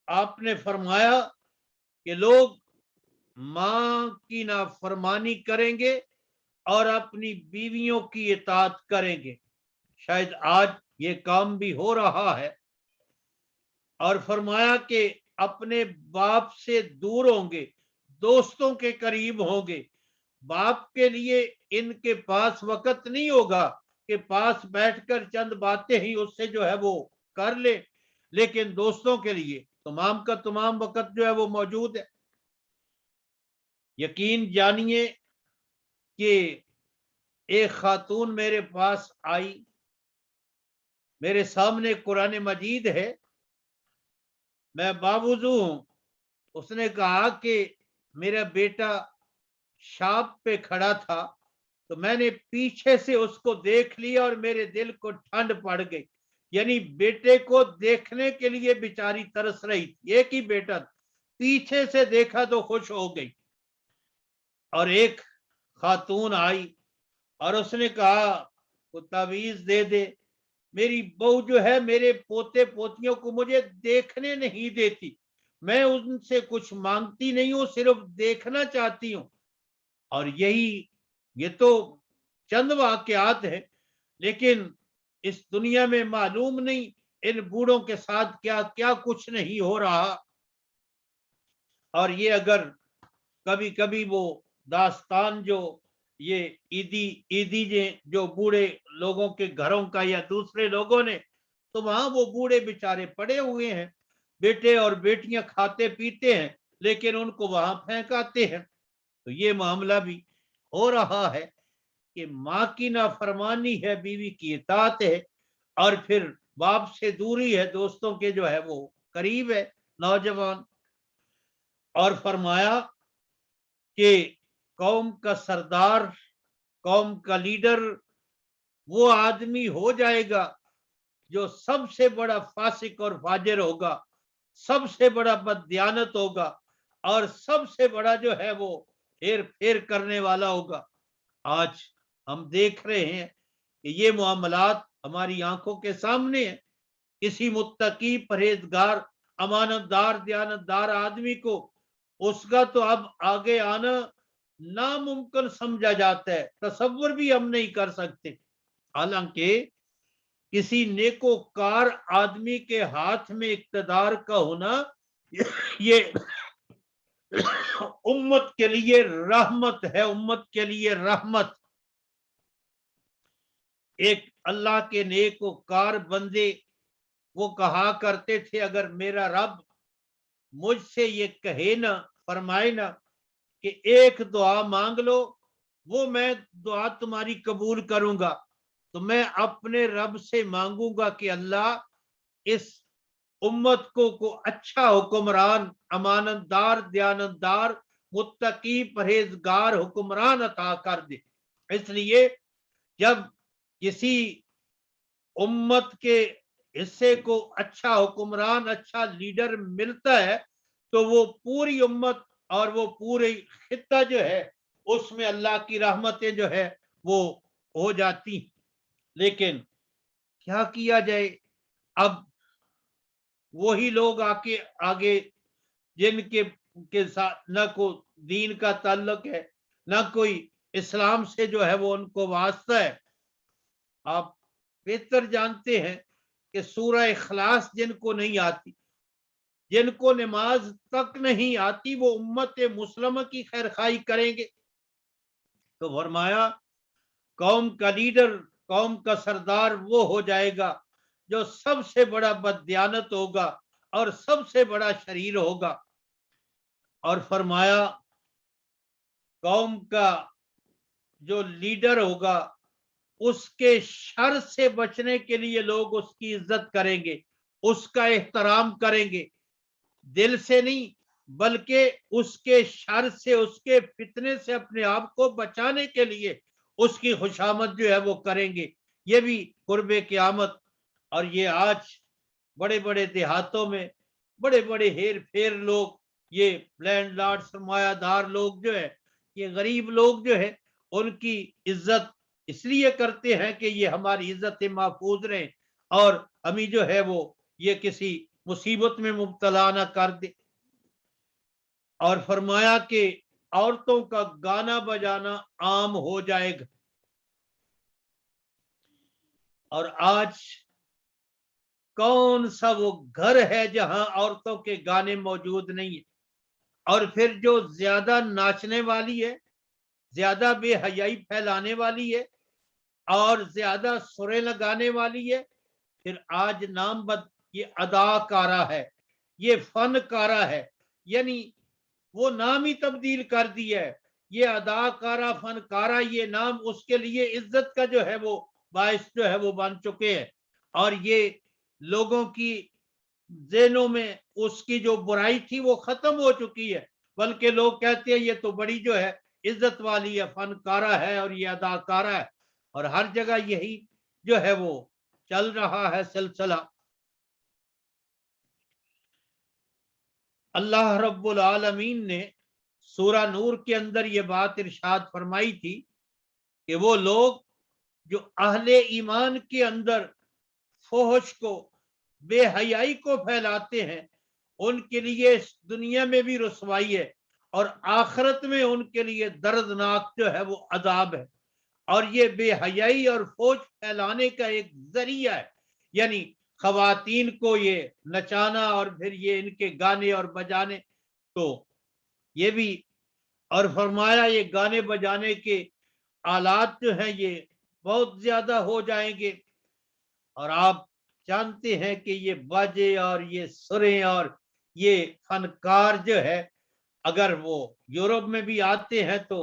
آپ نے فرمایا کہ لوگ ماں کی نافرمانی کریں گے اور اپنی بیویوں کی اطاعت کریں گے. شاید آج یہ کام بھی ہو رہا ہے. اور فرمایا کہ اپنے باپ سے دور ہوں گے، دوستوں کے قریب ہوں گے. باپ کے لیے ان کے پاس وقت نہیں ہوگا کہ پاس بیٹھ کر چند باتیں ہی اس سے جو ہے وہ کر لے، لیکن دوستوں کے لیے تمام کا تمام وقت جو ہے وہ موجود ہے. یقین جانیے کہ ایک خاتون میرے پاس آئی، میرے سامنے قرآن مجید ہے، میں باوضو ہوں. اس نے کہا کہ میرا بیٹا شاپ پہ کھڑا تھا تو میں نے پیچھے سے اس کو دیکھ لیا اور میرے دل کو ٹھنڈ پڑ گئی. یعنی بیٹے کو دیکھنے کے لیے بیچاری ترس رہی تھی، ایک ہی بیٹا، پیچھے سے دیکھا تو خوش ہو گئی. اور ایک خاتون آئی اور اس نے کہا وہ تعویذ دے دے، میری بہو جو ہے میرے پوتے پوتیوں کو مجھے دیکھنے نہیں دیتی، میں ان سے کچھ مانگتی نہیں ہوں، صرف دیکھنا چاہتی ہوں. اور یہ تو چند واقعات ہیں، لیکن اس دنیا میں معلوم نہیں ان بوڑھوں کے ساتھ کیا کیا کچھ نہیں ہو رہا. اور یہ اگر کبھی کبھی وہ داستان جو یہ عیدی جو بوڑھے لوگوں کے گھروں کا یا دوسرے لوگوں نے، تو وہاں وہ بوڑھے بیچارے پڑے ہوئے ہیں، بیٹے اور بیٹیاں کھاتے پیتے ہیں لیکن ان کو وہاں پھینکاتے ہیں. تو یہ معاملہ بھی ہو رہا ہے کہ ماں کی نافرمانی ہے، بیوی کی اطاعت ہے، اور پھر باپ سے دوری ہے، دوستوں کے جو ہے وہ قریب ہے نوجوان. اور فرمایا کہ قوم کا سردار، قوم کا لیڈر وہ آدمی ہو جائے گا جو سب سے بڑا فاسق اور فاجر ہوگا، سب سے بڑا بددیانت ہوگا، اور سب سے بڑا جو ہے وہ ہیر پھیر کرنے والا ہوگا. آج ہم دیکھ رہے ہیں کہ یہ معاملات ہماری آنکھوں کے سامنے ہیں. کسی متقی، پرہیزگار، امانت دار، دیانت دار آدمی کو اس کا تو اب آگے آنا ناممکن سمجھا جاتا ہے، تصور بھی ہم نہیں کر سکتے. حالانکہ کسی نیکوکار آدمی کے ہاتھ میں اقتدار کا ہونا یہ امت کے لیے رحمت ہے، امت کے لیے رحمت. ایک اللہ کے نیکوکار بندے وہ کہا کرتے تھے، اگر میرا رب مجھ سے یہ کہے نا، فرمائے نا کہ ایک دعا مانگ لو، وہ میں دعا تمہاری قبول کروں گا، تو میں اپنے رب سے مانگوں گا کہ اللہ اس امت کو اچھا حکمران، امانت دار، دیانت دار، متقی، پرہیزگار حکمران عطا کر دے. اس لیے جب کسی امت کے حصے کو اچھا حکمران، اچھا لیڈر ملتا ہے تو وہ پوری امت اور وہ پورے خطہ جو ہے اس میں اللہ کی رحمتیں جو ہے وہ ہو جاتی. لیکن کیا کیا جائے؟ اب وہی لوگ آگے جن کے ساتھ نہ کوئی دین کا تعلق ہے، نہ کوئی اسلام سے جو ہے وہ ان کو واسطہ ہے. آپ بہتر جانتے ہیں کہ سورہ اخلاص جن کو نہیں آتی، جن کو نماز تک نہیں آتی، وہ امت مسلمہ کی خیرخواہی کریں گے. تو فرمایا قوم کا لیڈر، قوم کا سردار وہ ہو جائے گا جو سب سے بڑا بددیانت ہوگا اور سب سے بڑا شریر ہوگا. اور فرمایا قوم کا جو لیڈر ہوگا اس کے شر سے بچنے کے لیے لوگ اس کی عزت کریں گے، اس کا احترام کریں گے، دل سے نہیں بلکہ اس کے شر سے، اس کے فتنے سے اپنے آپ کو بچانے کے لیے اس کی خوشامد جو ہے وہ کریں گے. یہ بھی قرب قیامت. اور یہ آج بڑے بڑے دیہاتوں میں بڑے بڑے ہیر پھیر لوگ، یہ لینڈ لارڈ، سرمایہ دار لوگ جو ہے، یہ غریب لوگ جو ہے ان کی عزت اس لیے کرتے ہیں کہ یہ ہماری عزت محفوظ رہیں اور ہمیں جو ہے وہ یہ کسی مصیبت میں مبتلا نہ کر دے. اور فرمایا کہ عورتوں کا گانا بجانا عام ہو جائے گا. اور آج کون سا وہ گھر ہے جہاں عورتوں کے گانے موجود نہیں ہیں؟ اور پھر جو زیادہ ناچنے والی ہے، زیادہ بے حیائی پھیلانے والی ہے اور زیادہ سریں لگانے والی ہے، پھر آج نام بد یہ اداکارہ ہے، یہ فنکارہ ہے. یعنی وہ نام ہی تبدیل کر دیا ہے. یہ اداکارہ، فنکارہ، یہ نام اس کے لیے عزت کا جو ہے وہ باعث جو ہے وہ بن چکے ہیں. اور یہ لوگوں کی ذہنوں میں اس کی جو برائی تھی وہ ختم ہو چکی ہے، بلکہ لوگ کہتے ہیں یہ تو بڑی جو ہے عزت والی ہے، فنکارہ ہے اور یہ اداکارہ ہے. اور ہر جگہ یہی جو ہے وہ چل رہا ہے سلسلہ. اللہ رب العالمین نے سورہ نور کے اندر یہ بات ارشاد فرمائی تھی کہ وہ لوگ جو اہل ایمان کے اندر فحش کو، بے حیائی کو پھیلاتے ہیں، ان کے لیے دنیا میں بھی رسوائی ہے اور آخرت میں ان کے لیے دردناک جو ہے وہ عذاب ہے. اور یہ بے حیائی اور فحش پھیلانے کا ایک ذریعہ ہے. یعنی خواتین کو یہ نچانا اور پھر یہ ان کے گانے اور بجانے، تو یہ بھی. اور فرمایا یہ گانے بجانے کے آلات جو ہیں یہ بہت زیادہ ہو جائیں گے. اور آپ جانتے ہیں کہ یہ باجے اور یہ سریں اور یہ فنکار جو ہے اگر وہ یورپ میں بھی آتے ہیں تو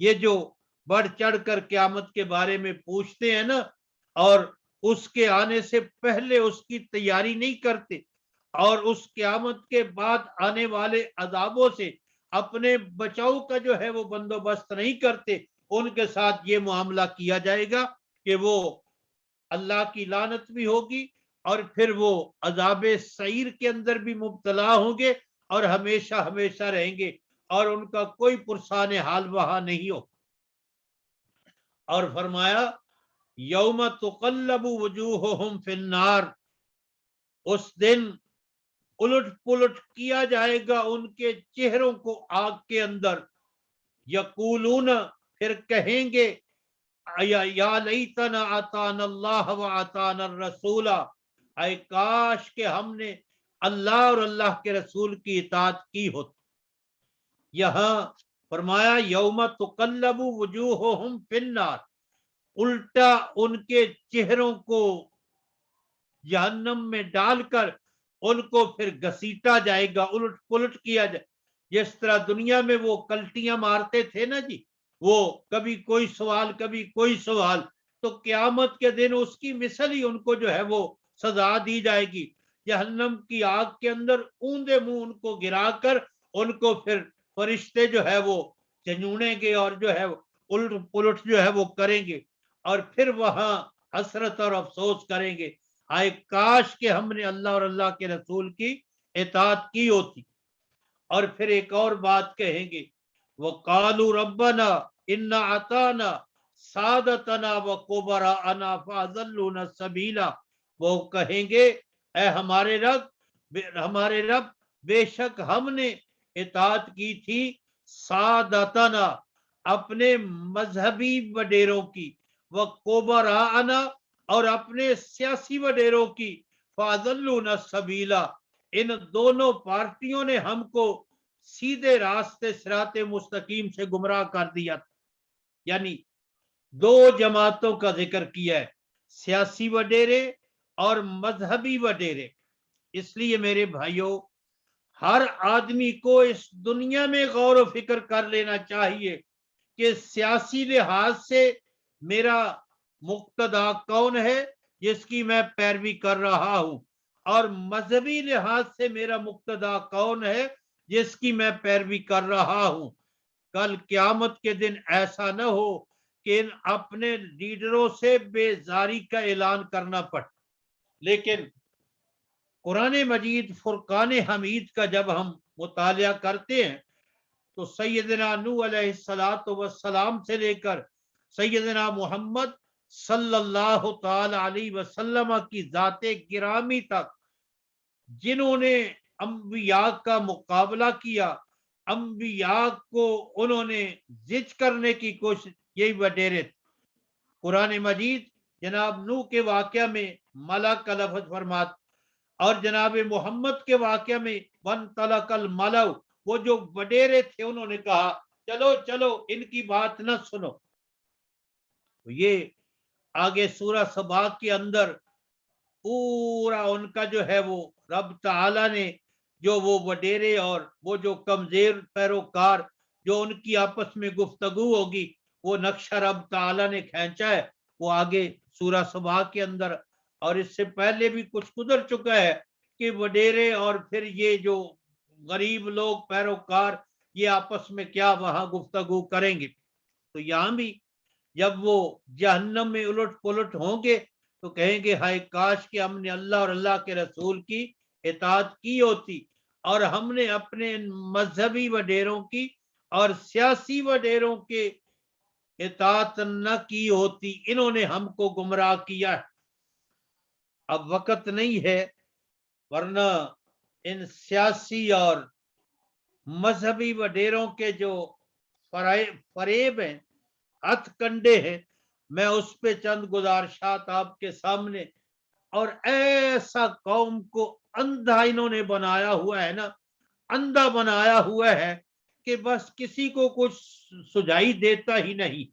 یہ جو بڑھ چڑھ کر قیامت کے بارے میں پوچھتے ہیں نا اور اس کے آنے سے پہلے اس کی تیاری نہیں کرتے اور اس قیامت کے بعد آنے والے عذابوں سے اپنے بچاؤ کا جو ہے وہ بندوبست نہیں کرتے، ان کے ساتھ یہ معاملہ کیا جائے گا کہ وہ اللہ کی لعنت بھی ہوگی اور پھر وہ عذاب سعیر کے اندر بھی مبتلا ہوں گے اور ہمیشہ ہمیشہ رہیں گے اور ان کا کوئی پرسان حال وہاں نہیں ہو۔ اور فرمایا یوم تقلب وجوہہم فی النار، اس دن الٹ پلٹ کیا جائے گا ان کے چہروں کو آگ کے اندر، یقولون پھر کہیں گے یا لیتنا اطانا اللہ و اطانا الرسول، اے کاش کہ ہم نے اللہ اور اللہ کے رسول کی اطاعت کی ہوتی۔ یہاں فرمایا یوم تقلب وجوہہم فی النار، الٹا ان کے چہروں کو جہنم میں ڈال کر ان کو پھر گھسیٹا جائے گا، الٹ پلٹ کیا جائے، جس طرح دنیا میں وہ کلٹیاں مارتے تھے نا جی، وہ کبھی کوئی سوال کبھی کوئی سوال، تو قیامت کے دن اس کی مثل ہی ان کو جو ہے وہ سزا دی جائے گی، جہنم کی آگ کے اندر اوندے منہ ان کو گرا کر ان کو پھر فرشتے جو ہے وہ جھنجھوڑیں گے اور جو ہے الٹ پلٹ جو ہے وہ کریں گے اور پھر وہاں حسرت اور افسوس کریں گے، آئے کاش کہ ہم نے اللہ اور اللہ کے رسول کی اطاعت کی ہوتی۔ اور پھر ایک اور بات کہیں گے وَقَالُوا رَبَّنَا إِنَّا أَطَعْنَا سَادَتَنَا وَكُبَرَاءَنَا فَأَضَلُّونَا السَّبِيلَ، وہ کہیں گے اے ہمارے رب بے شک ہم نے اطاعت کی تھی سادتنا اپنے مذہبی وڈیروں کی، وَكُبَرَاءَنَا اور اپنے سیاسی وڈیروں کی، فَأَضَلُّونَا السَّبِيلَ ان دونوں پارٹیوں نے ہم کو سیدھے راستے صراط مستقیم سے گمراہ کر دیا تھا۔ یعنی دو جماعتوں کا ذکر کیا ہے، سیاسی وڈیرے اور مذہبی وڈیرے۔ اس لیے میرے بھائیوں ہر آدمی کو اس دنیا میں غور و فکر کر لینا چاہیے کہ سیاسی لحاظ سے میرا مقتدا کون ہے جس کی میں پیروی کر رہا ہوں، اور مذہبی لحاظ سے میرا مقتدا کون ہے جس کی میں پیروی کر رہا ہوں۔ کل قیامت کے دن ایسا نہ ہو کہ ان اپنے لیڈروں سے بیزاری کا اعلان کرنا پڑے۔ لیکن قرآن مجید فرقان حمید کا جب ہم مطالعہ کرتے ہیں تو سیدنا نوح علیہ السلام سے لے کر سیدنا محمد صلی اللہ تعالی علیہ وسلم کی ذات گرامی تک جنہوں نے انبیاء کا مقابلہ کیا، انبیاء کو انہوں نے زج کرنے کی کوشش، یہی وڈیرے تھے۔ قرآن مجید جناب نوح کے واقعہ میں ملک کا لفظ فرمات اور جناب محمد کے واقعہ میں ون تلک الملو، وہ جو وڈیرے تھے انہوں نے کہا چلو چلو ان کی بات نہ سنو۔ یہ آگے سورہ سبا کے اندر پورا ان کا جو ہے وہ رب تعالی نے جو وہ وڈیرے اور وہ جو کمزور پیروکار جو ان کی آپس میں گفتگو ہوگی وہ نقشہ رب تعالی نے کھینچا ہے، وہ آگے سورہ سبا کے اندر اور اس سے پہلے بھی کچھ گزر چکا ہے کہ وڈیرے اور پھر یہ جو غریب لوگ پیروکار یہ آپس میں کیا وہاں گفتگو کریں گے۔ تو یہاں بھی جب وہ جہنم میں الٹ پلٹ ہوں گے تو کہیں گے ہائے کاش کہ ہم نے اللہ اور اللہ کے رسول کی اطاعت کی ہوتی اور ہم نے اپنے مذہبی وڈیروں کی اور سیاسی وڈیروں کے اطاعت نہ کی ہوتی، انہوں نے ہم کو گمراہ کیا ہے۔ اب وقت نہیں ہے ورنہ ان سیاسی اور مذہبی وڈیروں کے جو فریب ہیں، ہتھ کنڈے ہیں، میں اس پہ چند گزارشات آپ کے سامنے، اور ایسا قوم کو اندھا انہوں نے بنایا ہوا ہے نا، اندھا بنایا ہوا ہے کہ بس کسی کو کچھ سجائی دیتا ہی نہیں۔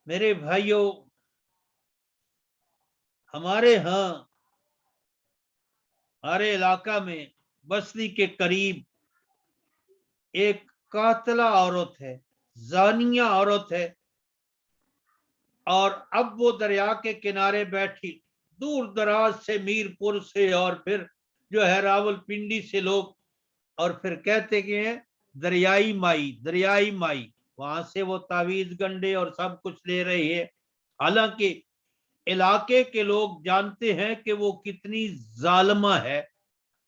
میرے بھائیوں ہمارے ہاں ہمارے علاقہ میں بستی کے قریب ایک قاتلہ عورت ہے، زانیہ عورت ہے، اور اب وہ دریا کے کنارے بیٹھی، دور دراز سے میرپور سے اور پھر جو ہے راول پنڈی سے لوگ، اور پھر کہتے کہ ہیں دریائی مائی، دریائی مائی، وہاں سے وہ تعویذ گنڈے اور سب کچھ لے رہے ہیں. حالانکہ علاقے کے لوگ جانتے ہیں کہ وہ کتنی ظالمہ ہے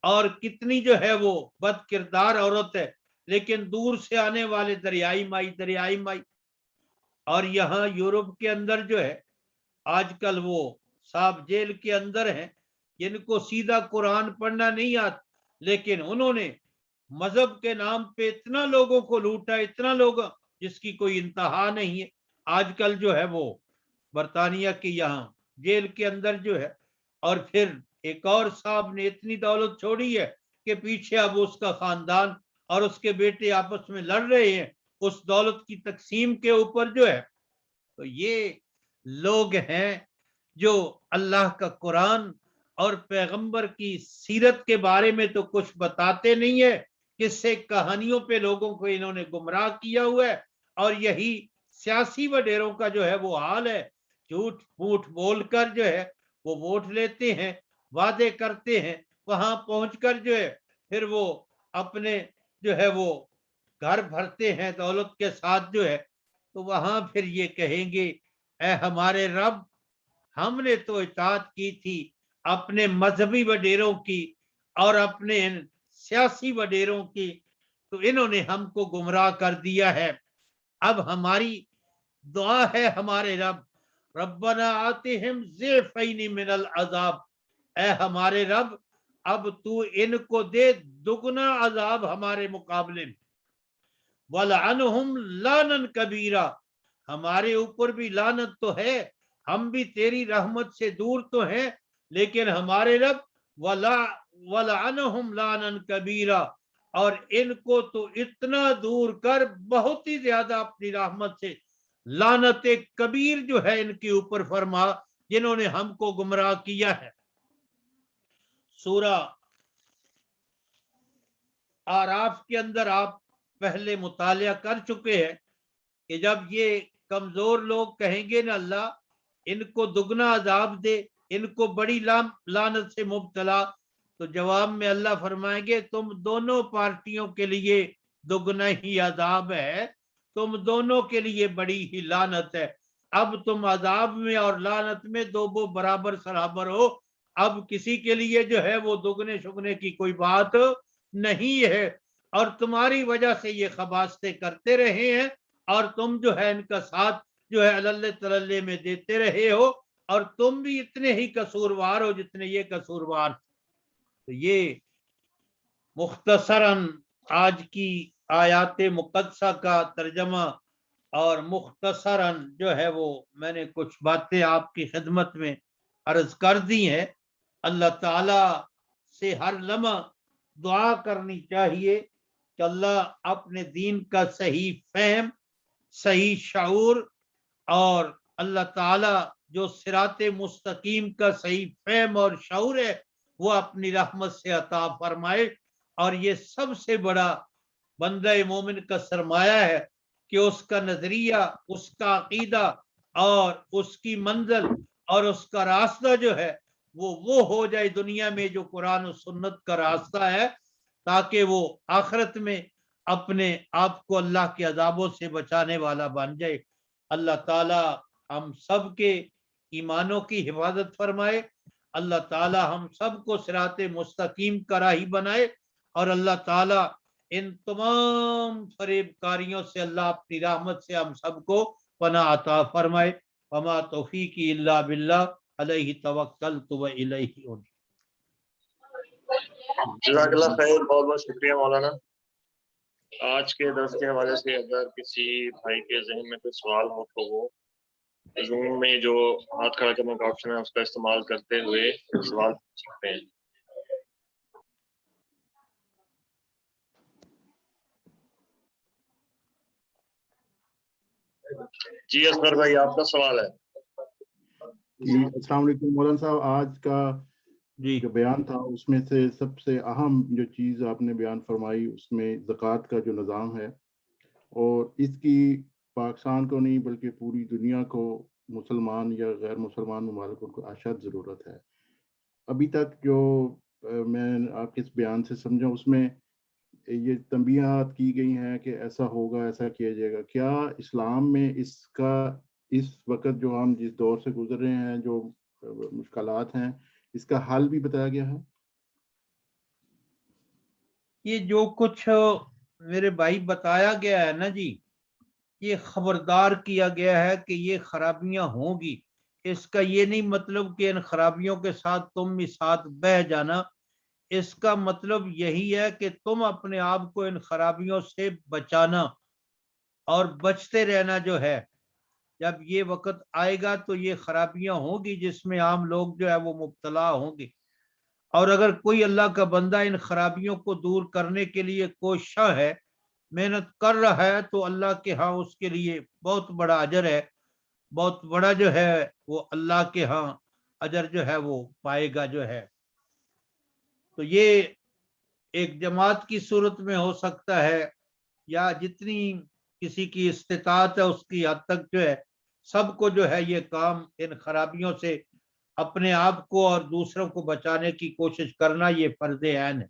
اور کتنی جو ہے وہ بد کردار عورت ہے، لیکن دور سے آنے والے دریائی مائی، دریائی مائی. اور یہاں یورپ کے اندر جو ہے آج کل وہ صاحب جیل کے اندر ہیں جن کو سیدھا قرآن پڑھنا نہیں آتا، لیکن انہوں نے مذہب کے نام پہ اتنا لوگوں کو لوٹا، اتنا لوگ جس کی کوئی انتہا نہیں ہے. آج کل جو ہے وہ برطانیہ کے یہاں جیل کے اندر جو ہے، اور پھر ایک اور صاحب نے اتنی دولت چھوڑی ہے کہ پیچھے اب اس کا خاندان اور اس کے بیٹے آپس میں لڑ رہے ہیں اس دولت کی تقسیم کے اوپر جو ہے. تو یہ لوگ ہیں جو اللہ کا قرآن اور پیغمبر کی سیرت کے بارے میں تو کچھ بتاتے نہیں ہے، قصے کہانیوں پہ لوگوں کو انہوں نے گمراہ کیا ہوا ہے. اور یہی سیاسی وڈیروں کا جو ہے وہ حال ہے، جھوٹ موٹ بول کر جو ہے وہ ووٹ لیتے ہیں، وعدے کرتے ہیں، وہاں پہنچ کر جو ہے پھر وہ اپنے جو ہے وہ گھر بھرتے ہیں دولت کے ساتھ جو ہے، تو وہاں پھر یہ کہیں گے اے ہمارے رب، ہم نے تو اطاعت کی تھی اپنے مذہبی وڈیروں کی اور اپنے سیاسی وڈیروں کی، تو انہوں نے ہم کو گمراہ کر دیا ہے. اب ہماری دعا ہے ہمارے رب، ربنا آتہم ضعفین من العذاب، اے ہمارے رب اب تو ان کو دے دگنا عذاب ہمارے مقابلے میں، وَلَعَنْهُمْ لَعْنًا كَبِيرًا، ہمارے اوپر بھی لعنت تو ہے، ہم بھی تیری رحمت سے دور تو ہیں، لیکن ہمارے رب وَلَعَنْهُمْ لَعْنًا كَبِيرًا، اور ان کو تو اتنا دور کر بہت ہی زیادہ اپنی رحمت سے لعنت کبیر جو ہے ان کے اوپر فرما، جنہوں نے ہم کو گمراہ کیا ہے. سورہ آراف کے اندر آپ پہلے مطالعہ کر چکے ہیں کہ جب یہ کمزور لوگ کہیں گے نا اللہ ان کو دگنا عذاب دے، ان کو بڑی لعنت سے مبتلا، تو جواب میں اللہ فرمائیں گے تم دونوں پارٹیوں کے لیے دگنا ہی عذاب ہے، تم دونوں کے لیے بڑی ہی لعنت ہے. اب تم عذاب میں اور لعنت میں دو برابر سرابر ہو، اب کسی کے لیے جو ہے وہ دگنے شگنے کی کوئی بات نہیں ہے، اور تمہاری وجہ سے یہ خباثتیں کرتے رہے ہیں اور تم جو ہے ان کا ساتھ جو ہے اللہ تللے میں دیتے رہے ہو، اور تم بھی اتنے ہی قصوروار ہو جتنے یہ قصوروار. تو یہ مختصراً آج کی آیات مقدسہ کا ترجمہ اور مختصراً جو ہے وہ میں نے کچھ باتیں آپ کی خدمت میں عرض کر دی ہیں. اللہ تعالی سے ہر لمحہ دعا کرنی چاہیے کہ اللہ اپنے دین کا صحیح فہم، صحیح شعور، اور اللہ تعالی جو صراط مستقیم کا صحیح فہم اور شعور ہے وہ اپنی رحمت سے عطا فرمائے. اور یہ سب سے بڑا بندہ مومن کا سرمایہ ہے کہ اس کا نظریہ، اس کا عقیدہ اور اس کی منزل اور اس کا راستہ جو ہے وہ ہو جائے دنیا میں جو قرآن و سنت کا راستہ ہے، تاکہ وہ آخرت میں اپنے آپ کو اللہ کے عذابوں سے بچانے والا بن جائے. اللہ تعالی ہم سب کے ایمانوں کی حفاظت فرمائے، اللہ تعالی ہم سب کو صراط مستقیم کا راہی بنائے، اور اللہ تعالی ان تمام فریب کاریوں سے اللہ اپنی رحمت سے ہم سب کو پناہ عطا فرمائے. وما توفیقی الا باللہ، علیہ توکلت و الیہ انیب. جزاک اللہ خیر، بہت بہت شکریہ مولانا. آج کے درس کے حوالے سے اگر کسی بھائی کے ذہن میں کوئی سوال ہو تو وہ زوم میں جو ہاتھ کھڑا کرنے کا آپشن ہے اس کا استعمال کرتے ہوئے سوال پوچھ سکتے ہیں. جی اصغر بھائی، آپ کا سوال ہے. جی السلام علیکم مولانا صاحب. آج کا جو بیان تھا اس میں سے سب سے اہم جو چیز آپ نے بیان فرمائی اس میں زکوٰۃ کا جو نظام ہے اور اس کی پاکستان کو نہیں بلکہ پوری دنیا کو، مسلمان یا غیر مسلمان ممالک کو اشد ضرورت ہے. ابھی تک جو میں آپ کے اس بیان سے سمجھا اس میں یہ تنبیہات کی گئی ہیں کہ ایسا ہوگا، ایسا کیا جائے گا. کیا اسلام میں اس وقت جو ہم جس دور سے گزر رہے ہیں، جو مشکلات ہیں، اس کا حل بھی بتایا گیا ہے؟ یہ جو کچھ میرے بھائی بتایا گیا ہے نا جی، یہ خبردار کیا گیا ہے کہ یہ خرابیاں ہوں گی. اس کا یہ نہیں مطلب کہ ان خرابیوں کے ساتھ تم بھی ساتھ بہ جانا. اس کا مطلب یہی ہے کہ تم اپنے آپ کو ان خرابیوں سے بچانا اور بچتے رہنا جو ہے. جب یہ وقت آئے گا تو یہ خرابیاں ہوں گی جس میں عام لوگ جو ہے وہ مبتلا ہوں گے. اور اگر کوئی اللہ کا بندہ ان خرابیوں کو دور کرنے کے لیے کوشاں ہے، محنت کر رہا ہے، تو اللہ کے ہاں اس کے لیے بہت بڑا اجر ہے، بہت بڑا جو ہے وہ اللہ کے ہاں اجر جو ہے وہ پائے گا جو ہے. تو یہ ایک جماعت کی صورت میں ہو سکتا ہے، یا جتنی کسی کی استطاعت ہے اس کی حد تک جو ہے سب کو جو ہے یہ کام ان خرابیوں سے اپنے آپ کو اور دوسروں کو بچانے کی کوشش کرنا یہ فرض عین ہے.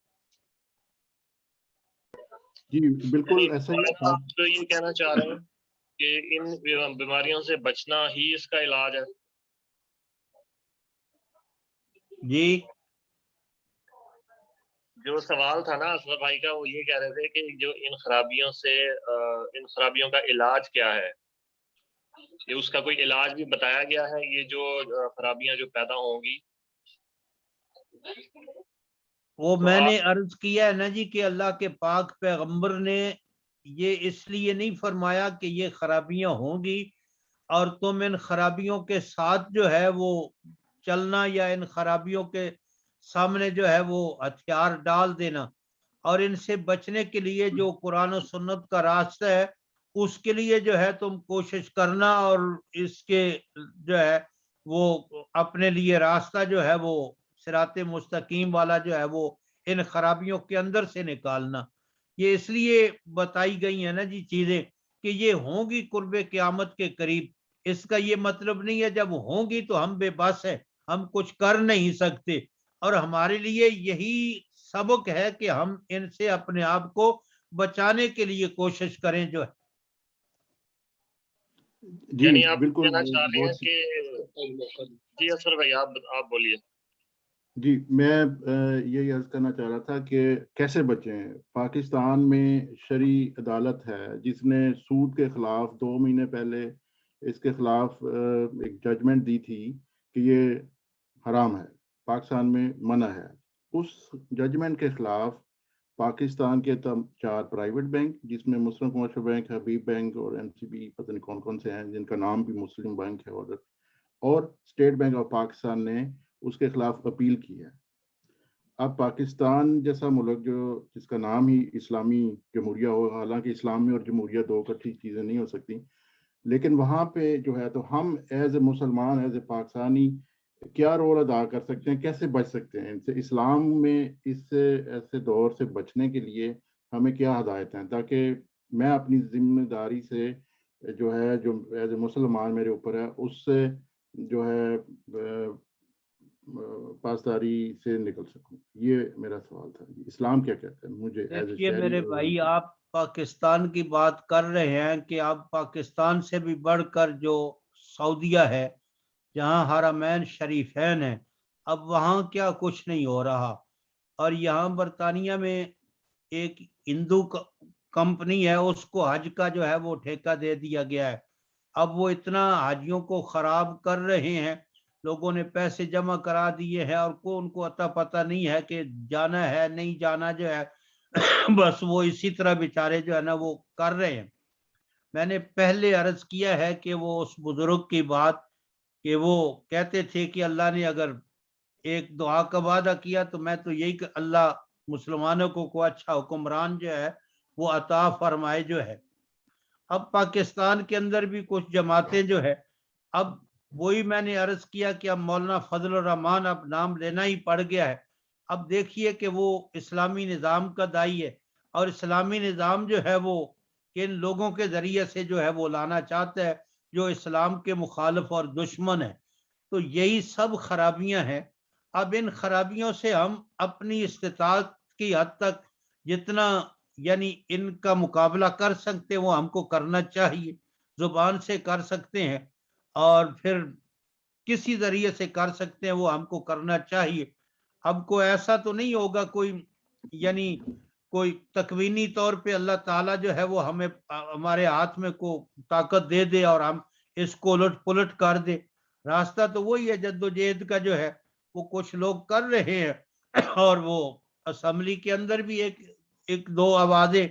جی بالکل یعنی ایسا ہی مولانا ہے. آپ تو یہ کہنا چاہ رہے ہیں کہ ان بیماریوں سے بچنا ہی اس کا علاج ہے؟ جی جو سوال تھا نا اسد بھائی کا، وہ یہ کہہ رہے تھے کہ جو ان خرابیوں کا علاج کیا ہے، یہ اس کا کوئی علاج بھی بتایا گیا ہے، یہ جو خرابیاں جو پیدا ہوں گی؟ وہ میں نے عرض کیا ہے نا جی کہ اللہ کے پاک پیغمبر نے یہ اس لیے نہیں فرمایا کہ یہ خرابیاں ہوں گی اور تم ان خرابیوں کے ساتھ جو ہے وہ چلنا یا ان خرابیوں کے سامنے جو ہے وہ ہتھیار ڈال دینا، اور ان سے بچنے کے لیے جو قرآن و سنت کا راستہ ہے اس کے لیے جو ہے تم کوشش کرنا، اور اس کے جو ہے وہ اپنے لیے راستہ جو ہے وہ صراط مستقیم والا جو ہے وہ ان خرابیوں کے اندر سے نکالنا. یہ اس لیے بتائی گئی ہیں نا جی چیزیں کہ یہ ہوں گی قرب قیامت کے قریب. اس کا یہ مطلب نہیں ہے جب ہوں گی تو ہم بے بس ہیں، ہم کچھ کر نہیں سکتے، اور ہمارے لیے یہی سبق ہے کہ ہم ان سے اپنے آپ کو بچانے کے لیے کوشش کریں جو ہے. جی یعنی آپ بالکل کہنا چاہ رہے ہیں کہ جی اصغر بھائی آپ بولیے. جی میں یہی عرض کرنا چاہ رہا تھا کہ کیسے بچیں. پاکستان میں شرعی عدالت ہے جس نے سود کے خلاف 2 مہینے پہلے اس کے خلاف ایک ججمنٹ دی تھی کہ یہ حرام ہے، پاکستان میں منع ہے. اس ججمنٹ کے خلاف پاکستان کے 4 پرائیویٹ بینک، جس میں مسلم کمرشل بینک، حبیب بینک اور MCB، پتہ نہیں کون کون سے ہیں جن کا نام بھی مسلم بینک ہے، اور اسٹیٹ بینک آف پاکستان نے اس کے خلاف اپیل کی ہے. اب پاکستان جیسا ملک جس کا نام ہی اسلامی جمہوریہ ہو، حالانکہ اسلامی اور جمہوریہ 2 اکٹھی چیزیں نہیں ہو سکتی، لیکن وہاں پہ جو ہے تو ہم ایز اے مسلمان، ایز اے پاکستانی کیا رول ادا کر سکتے ہیں، کیسے بچ سکتے ہیں ان سے؟ اسلام میں اس سے ایسے دور سے بچنے کے لیے ہمیں کیا ہدایت ہیں، تاکہ میں اپنی ذمہ داری سے جو ہے، جو ایز اے مسلمان میرے اوپر ہے، اس سے جو ہے پاسداری سے نکل سکوں. یہ میرا سوال تھا. اسلام کیا کہتا ہے مجھے ایز اے دیکھیے شہری؟ میرے بھائی، آپ پاکستان کی بات کر رہے ہیں کہ اب پاکستان سے بھی بڑھ کر جو سعودیہ ہے جہاں حرمین شریفین ہیں، اب وہاں کیا کچھ نہیں ہو رہا. اور یہاں برطانیہ میں ایک ہندو کمپنی ہے، اس کو حج کا جو ہے وہ ٹھیکہ دے دیا گیا ہے. اب وہ اتنا حاجیوں کو خراب کر رہے ہیں، لوگوں نے پیسے جمع کرا دیے ہیں اور ان کو عطا پتہ نہیں ہے کہ جانا ہے نہیں جانا جو ہے بس وہ اسی طرح بیچارے جو ہے نا وہ کر رہے ہیں. میں نے پہلے عرض کیا ہے کہ وہ اس بزرگ کی بات کہ وہ کہتے تھے کہ اللہ نے اگر ایک دعا کا وعدہ کیا تو میں تو یہی کہ اللہ مسلمانوں کو اچھا حکمران جو ہے وہ عطا فرمائے جو ہے. اب پاکستان کے اندر بھی کچھ جماعتیں جو ہے، اب وہی میں نے عرض کیا کہ اب مولانا فضل الرحمان اب نام لینا ہی پڑ گیا ہے. اب دیکھیے کہ وہ اسلامی نظام کا دائی ہے، اور اسلامی نظام جو ہے وہ کن لوگوں کے ذریعے سے جو ہے وہ لانا چاہتا ہے جو اسلام کے مخالف اور دشمن ہے. تو یہی سب خرابیاں ہیں. اب ان خرابیوں سے ہم اپنی استطاعت کی حد تک جتنا یعنی ان کا مقابلہ کر سکتے ہیں وہ ہم کو کرنا چاہیے. زبان سے کر سکتے ہیں اور پھر کسی ذریعے سے کر سکتے ہیں وہ ہم کو کرنا چاہیے. اب کو ایسا تو نہیں ہوگا کوئی یعنی کوئی تکوینی طور پہ اللہ تعالیٰ جو ہے وہ ہمیں ہمارے ہاتھ میں کو طاقت دے دے اور ہم اس کو الٹ پلٹ کر دے. راستہ تو وہی ہے جدوجہد کا جو ہے وہ کچھ لوگ کر رہے ہیں اور وہ اسمبلی کے اندر بھی ایک دو آوازیں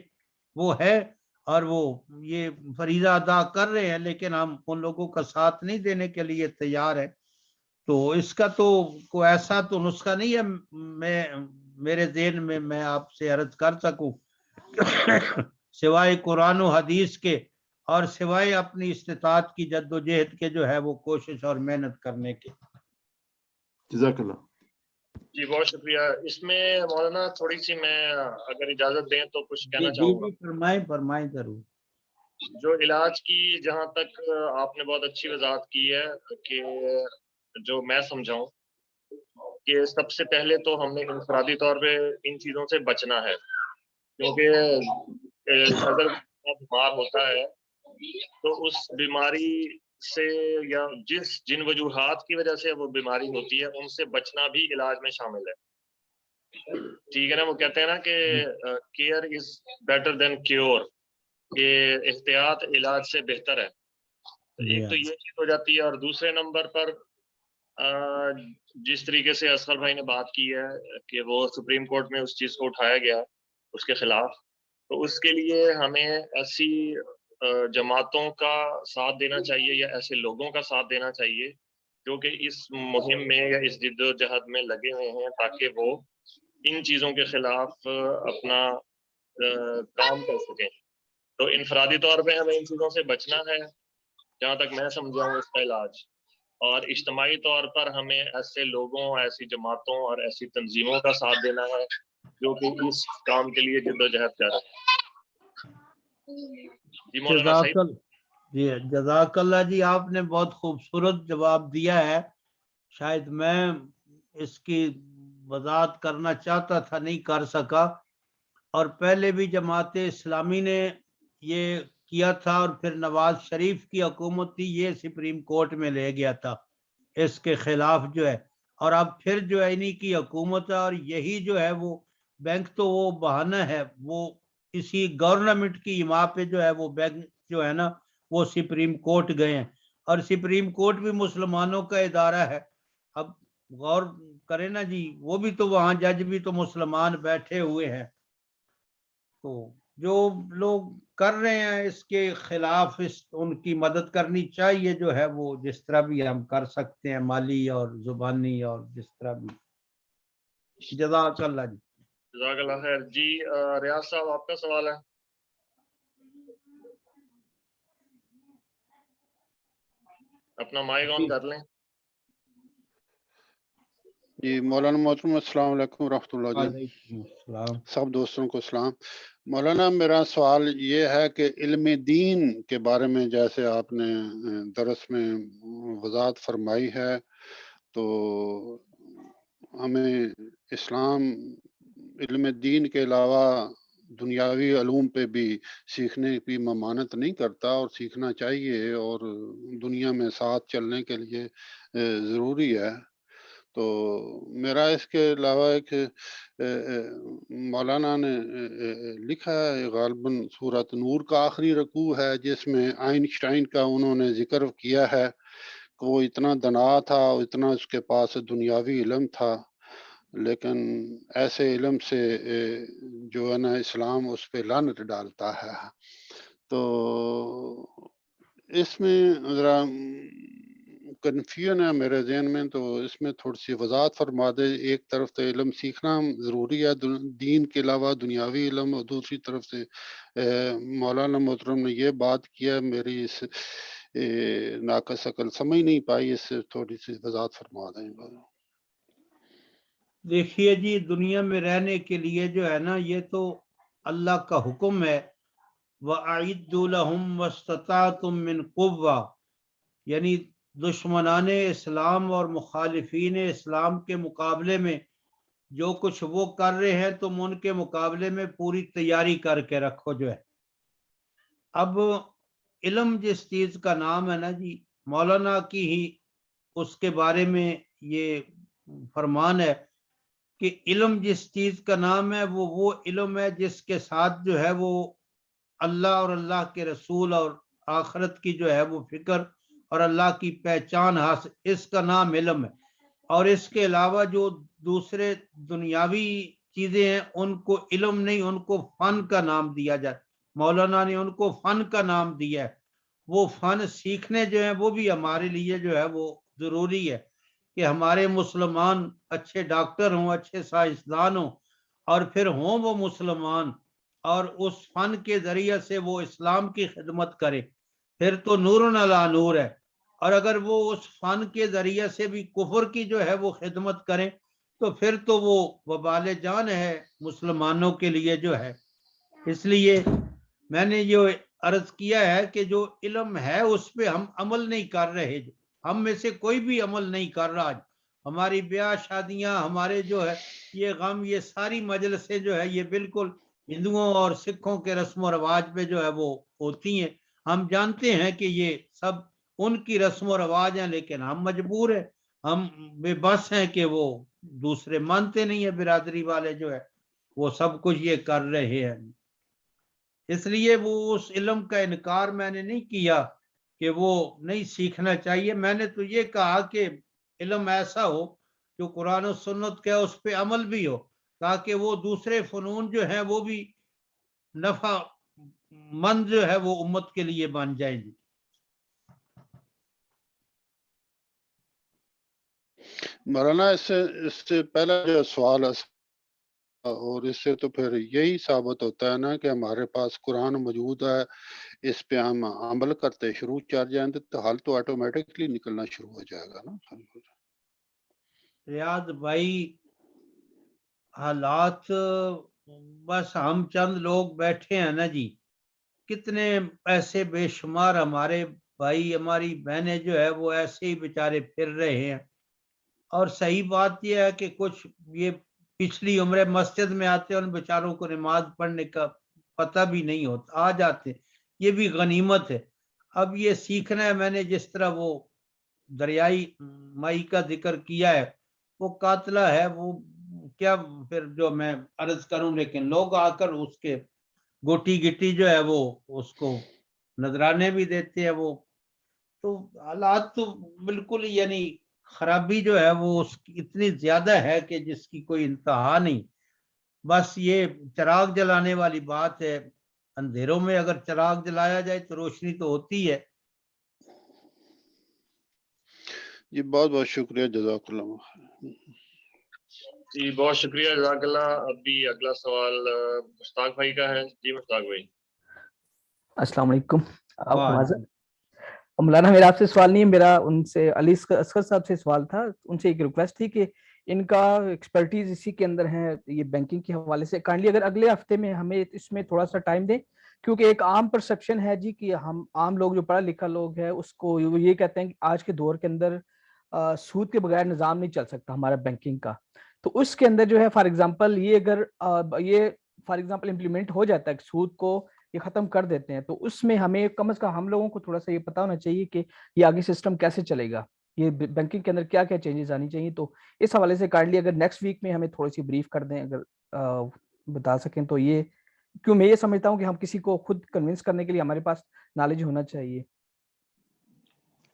وہ ہے اور وہ یہ فریضہ ادا کر رہے ہیں لیکن ہم ان لوگوں کا ساتھ نہیں دینے کے لیے تیار ہے. تو اس کا تو کوئی ایسا تو نسخہ نہیں ہے میرے ذہن میں آپ سے عرض کر سکوں سوائے قرآن و حدیث کے اور سوائے اپنی استطاعت کی جدوجہد کے جو ہے وہ کوشش اور محنت کرنے کے. جزاک اللہ. جی بہت شکریہ. اس میں مولانا تھوڑی سی میں اگر اجازت دیں تو کچھ کہنا چاہوں گا. فرمائیں ضرور. جو علاج کی جہاں تک آپ نے بہت اچھی وضاحت کی ہے کہ جو میں سمجھاؤں کہ سب سے پہلے تو ہم نے انفرادی طور پہ ان چیزوں سے بچنا ہے کیونکہ اگر بیمار ہوتا ہے تو اس بیماری سے یا جن وجوہات کی وجہ سے وہ بیماری ہوتی ہے ان سے بچنا بھی علاج میں شامل ہے. ٹھیک ہے نا. وہ کہتے ہیں نا کہ care is better than cure, کہ احتیاط علاج سے بہتر ہے. ایک تو یہ چیز ہو جاتی ہے. اور دوسرے نمبر پر جس طریقے سے اصغر بھائی نے بات کی ہے کہ وہ سپریم کورٹ میں اس چیز کو اٹھایا گیا اس کے خلاف, تو اس کے لیے ہمیں ایسی جماعتوں کا ساتھ دینا چاہیے یا ایسے لوگوں کا ساتھ دینا چاہیے جو کہ اس مہم میں یا اس جد و جہد میں لگے ہوئے ہیں تاکہ وہ ان چیزوں کے خلاف اپنا کام کر سکیں. تو انفرادی طور پہ ہمیں ان چیزوں سے بچنا ہے جہاں تک میں سمجھا ہوں اس کا علاج, اور اجتماعی طور پر ہمیں ایسے لوگوں, ایسی جماعتوں اور ایسی تنظیموں کا ساتھ دینا ہے جو کہ اس کام کے لیے جد و جہد کر رہے ہیں. جی مولانا صحیح. جی جزاک اللہ جی, آپ نے بہت خوبصورت جواب دیا ہے. شاید میں اس کی وضاحت کرنا چاہتا تھا نہیں کر سکا, اور پہلے بھی جماعت اسلامی نے یہ کیا تھا اور پھر نواز شریف کی حکومت تھی یہ سپریم کورٹ میں لے گیا تھا اس کے خلاف جو ہے, اور اب پھر جو ہے انہی کی حکومت ہے اور یہی جو ہے وہ بینک تو وہ بہانہ ہے, وہ اسی گورنمنٹ کی حما پہ جو ہے وہ بینک جو ہے نا وہ سپریم کورٹ گئے ہیں, اور سپریم کورٹ بھی مسلمانوں کا ادارہ ہے. اب غور کریں نا جی, وہ بھی تو وہاں جج بھی تو مسلمان بیٹھے ہوئے ہیں. تو جو لوگ کر رہے ہیں اس کے خلاف ان کی مدد کرنی چاہیے جو ہے وہ جس طرح بھی ہم کر سکتے ہیں, مالی اور زبانی اور جس طرح بھی. جزاک اللہ جی. جزاک اللہ خیر. جی ریاض صاحب آپ کا سوال ہے. اپنا مائک آن کر لیں. جی مولانا محترم السلام علیکم ورحمۃ اللہ جی. وعلیکم السلام. سب دوستوں کو سلام. مولانا میرا سوال یہ ہے کہ علم دین کے بارے میں جیسے آپ نے درس میں وضاحت فرمائی ہے تو ہمیں اسلام علم دین کے علاوہ دنیاوی علوم پہ بھی سیکھنے کی ممانعت نہیں کرتا اور سیکھنا چاہیے اور دنیا میں ساتھ چلنے کے لیے ضروری ہے. تو میرا اس کے علاوہ ایک مولانا نے لکھا ہے غالباً سورۃ نور کا آخری رکوع ہے جس میں آئنسٹائن کا انہوں نے ذکر کیا ہے کہ وہ اتنا دنا تھا, اتنا اس کے پاس دنیاوی علم تھا, لیکن ایسے علم سے جو ہے نا اسلام اس پہ لعنت ڈالتا ہے. تو اس میں ذرا کنفیوژن ہے میرے ذہن میں, تو اس میں تھوڑی سی وضاحت فرما دے. ایک طرف سے علم سیکھنا ضروری ہے دین کے علاوہ دنیاوی علم, اور دوسری طرف سے مولانا محترم نے یہ بات کیا, میری اس ناقص عقل سمجھ نہیں پائی, اس سے تھوڑی سی وضاحت فرما دیں. دیکھیے جی, دنیا میں رہنے کے لیے جو ہے نا یہ تو اللہ کا حکم ہے وَأَعِدُّوا لَهُمْ مَسْتَطَعْتُم مِّن قُوَّةٍ، یعنی دشمنان اسلام اور مخالفین اسلام کے مقابلے میں جو کچھ وہ کر رہے ہیں تم ان کے مقابلے میں پوری تیاری کر کے رکھو جو ہے۔ اب علم جس چیز کا نام ہے نا جی، مولانا کی ہی اس کے بارے میں یہ فرمان ہے کہ علم جس چیز کا نام ہے وہ علم ہے جس کے ساتھ جو ہے وہ اللہ اور اللہ کے رسول اور آخرت کی جو ہے وہ فکر اور اللہ کی پہچان حاصل، اس کا نام علم ہے۔ اور اس کے علاوہ جو دوسرے دنیاوی چیزیں ہیں ان کو علم نہیں، ان کو فن کا نام دیا جائے۔ مولانا نے ان کو فن کا نام دیا ہے۔ وہ فن سیکھنے جو ہیں وہ بھی ہمارے لیے جو ہے وہ ضروری ہے کہ ہمارے مسلمان اچھے ڈاکٹر ہوں، اچھے سائنسدان ہوں، اور پھر ہوں وہ مسلمان اور اس فن کے ذریعے سے وہ اسلام کی خدمت کرے، پھر تو نور علی نور ہے۔ اور اگر وہ اس فن کے ذریعے سے بھی کفر کی جو ہے وہ خدمت کریں تو پھر تو وہ وبال جان ہے مسلمانوں کے لیے جو ہے۔ اس لیے میں نے یہ عرض کیا ہے کہ جو علم ہے اس پہ ہم عمل نہیں کر رہے، ہم میں سے کوئی بھی عمل نہیں کر رہا۔ ہماری بیاہ شادیاں، ہمارے جو ہے یہ غم، یہ ساری مجلسیں جو ہے یہ بالکل ہندوؤں اور سکھوں کے رسم و رواج پہ جو ہے وہ ہوتی ہیں۔ ہم جانتے ہیں کہ یہ سب ان کی رسم و رواج ہیں، لیکن ہم مجبور ہیں، ہم بے بس ہیں کہ وہ دوسرے مانتے نہیں ہیں، برادری والے جو ہے وہ سب کچھ یہ کر رہے ہیں۔ اس لیے وہ اس علم کا انکار میں نے نہیں کیا کہ وہ نہیں سیکھنا چاہیے، میں نے تو یہ کہا کہ علم ایسا ہو جو قرآن و سنت کا اس پہ عمل بھی ہو، تاکہ وہ دوسرے فنون جو ہیں وہ بھی نفع مند جو ہے وہ امت کے لیے بن جائیں گی۔ مولانا اس سے پہلا جو سوال ہے اور اس سے تو پھر یہی ثابت ہوتا ہے نا کہ ہمارے پاس قرآن موجود ہے، اس پہ ہم عمل کرتے شروع کر جائیں تو حل تو آٹومیٹکلی نکلنا شروع ہو جائے گا نا۔ ریاض بھائی، حالات بس ہم چند لوگ بیٹھے ہیں نا جی، کتنے ایسے بے شمار ہمارے بھائی ہماری بہنیں جو ہے وہ ایسے ہی بیچارے پھر رہے ہیں۔ اور صحیح بات یہ ہے کہ کچھ یہ پچھلی عمریں مسجد میں آتے ہیں، ان بیچاروں کو نماز پڑھنے کا پتہ بھی نہیں ہوتا، آ جاتے، یہ بھی غنیمت ہے۔ اب یہ سیکھنا ہے، میں نے جس طرح وہ دریائی مائی کا ذکر کیا ہے، وہ قاتلہ ہے، وہ کیا پھر جو میں عرض کروں، لیکن لوگ آ کر اس کے گوٹی گٹی جو ہے وہ اس کو نذرانے بھی دیتے ہیں۔ وہ تو حالات تو بالکل یعنی خرابی جو ہے وہ اس کی اتنی زیادہ ہے کہ جس کی کوئی انتہا نہیں۔ بس یہ چراغ جلانے والی بات ہے، اندھیروں میں اگر چراغ جلایا جائے تو روشنی تو ہوتی ہے۔ جی بہت بہت شکریہ، جزاک اللہ۔ جی بہت شکریہ، جزاک اللہ۔ ابھی اگلا سوال مشتاق بھائی کا ہے۔ جی مشتاق بھائی۔ السلام علیکم۔ مولانا میرا آپ سے سوال نہیں ہے، میرا ان سے علی اصغر صاحب سے سوال تھا، ان سے ایک ریکویسٹ تھی کہ ان کا ایکسپرٹیز اسی کے اندر ہے یہ بینکنگ کے حوالے سے، کائنڈلی اگر اگلے ہفتے میں ہمیں اس میں تھوڑا سا ٹائم دیں، کیونکہ ایک عام پرسپشن ہے جی کہ ہم عام لوگ جو پڑھا لکھا لوگ ہیں اس کو یہ کہتے ہیں کہ آج کے دور کے اندر سود کے بغیر نظام نہیں چل سکتا ہمارا بینکنگ کا۔ تو اس کے اندر جو ہے فار ایگزامپل یہ اگر یہ فار ایگزامپل امپلیمنٹ ہو جاتا ہے کہ سود کو یہ ختم کر دیتے ہیں، تو اس میں ہمیں کم از کم ہم لوگوں کو تھوڑا سا یہ پتا ہونا چاہیے کہ یہ آگے سسٹم کیسے چلے گا، یہ بینکنگ کے اندر کیا کیا چینجز آنی چاہیے۔ تو اس حوالے سے کائنڈلی اگر نیکسٹ ویک میں ہمیں تھوڑی سی بریف کر دیں، اگر بتا سکیں تو یہ، کیوں میں یہ سمجھتا ہوں کہ ہم کسی کو خود کنونس کرنے کے لیے ہمارے پاس نالج ہونا چاہیے۔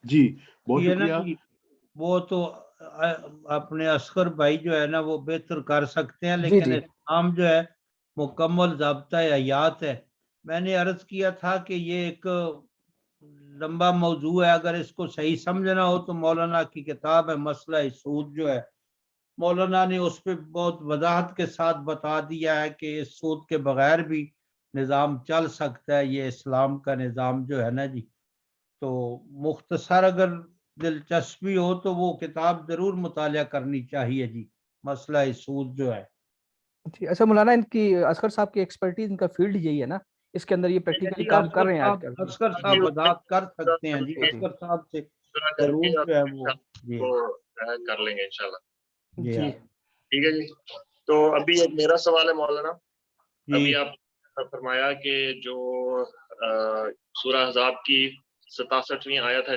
جی بہت شکریہ۔ وہ تو اپنے اصغر بھائی جو ہے نا وہ بہتر کر سکتے ہیں، لیکن اسلام جو ہے مکمل ضابطہ حیات ہے۔ میں نے عرض کیا تھا کہ یہ ایک لمبا موضوع ہے، اگر اس کو صحیح سمجھنا ہو تو مولانا کی کتاب ہے مسئلہ سود جو ہے، مولانا نے اس پہ بہت وضاحت کے ساتھ بتا دیا ہے کہ اس سود کے بغیر بھی نظام چل سکتا ہے، یہ اسلام کا نظام جو ہے نا جی۔ تو مختصر اگر دلچسپی ہو تو وہ کتاب ضرور مطالعہ کرنی چاہیے جی، مسئلہ سود جو ہے۔ اچھا مولانا، ان کی اصغر صاحب کی ایکسپرٹیز، ان کا فیلڈ یہی ہے نا اس کے اندر یہ پریکٹیکلی کام کر رہے ہیں آج کل. اسکر صاحب وضاحت کر سکتے ہیں جی, اسکر صاحب سے ضرور جو ہے وہ جی کر لیں گے انشاءاللہ. جی ٹھیک ہے جی. تو ابھی ایک میرا سوال ہے مولانا. ابھی جی آپ فرمایا کہ جو سورہ احزاب کی 67ویں آیت ہے,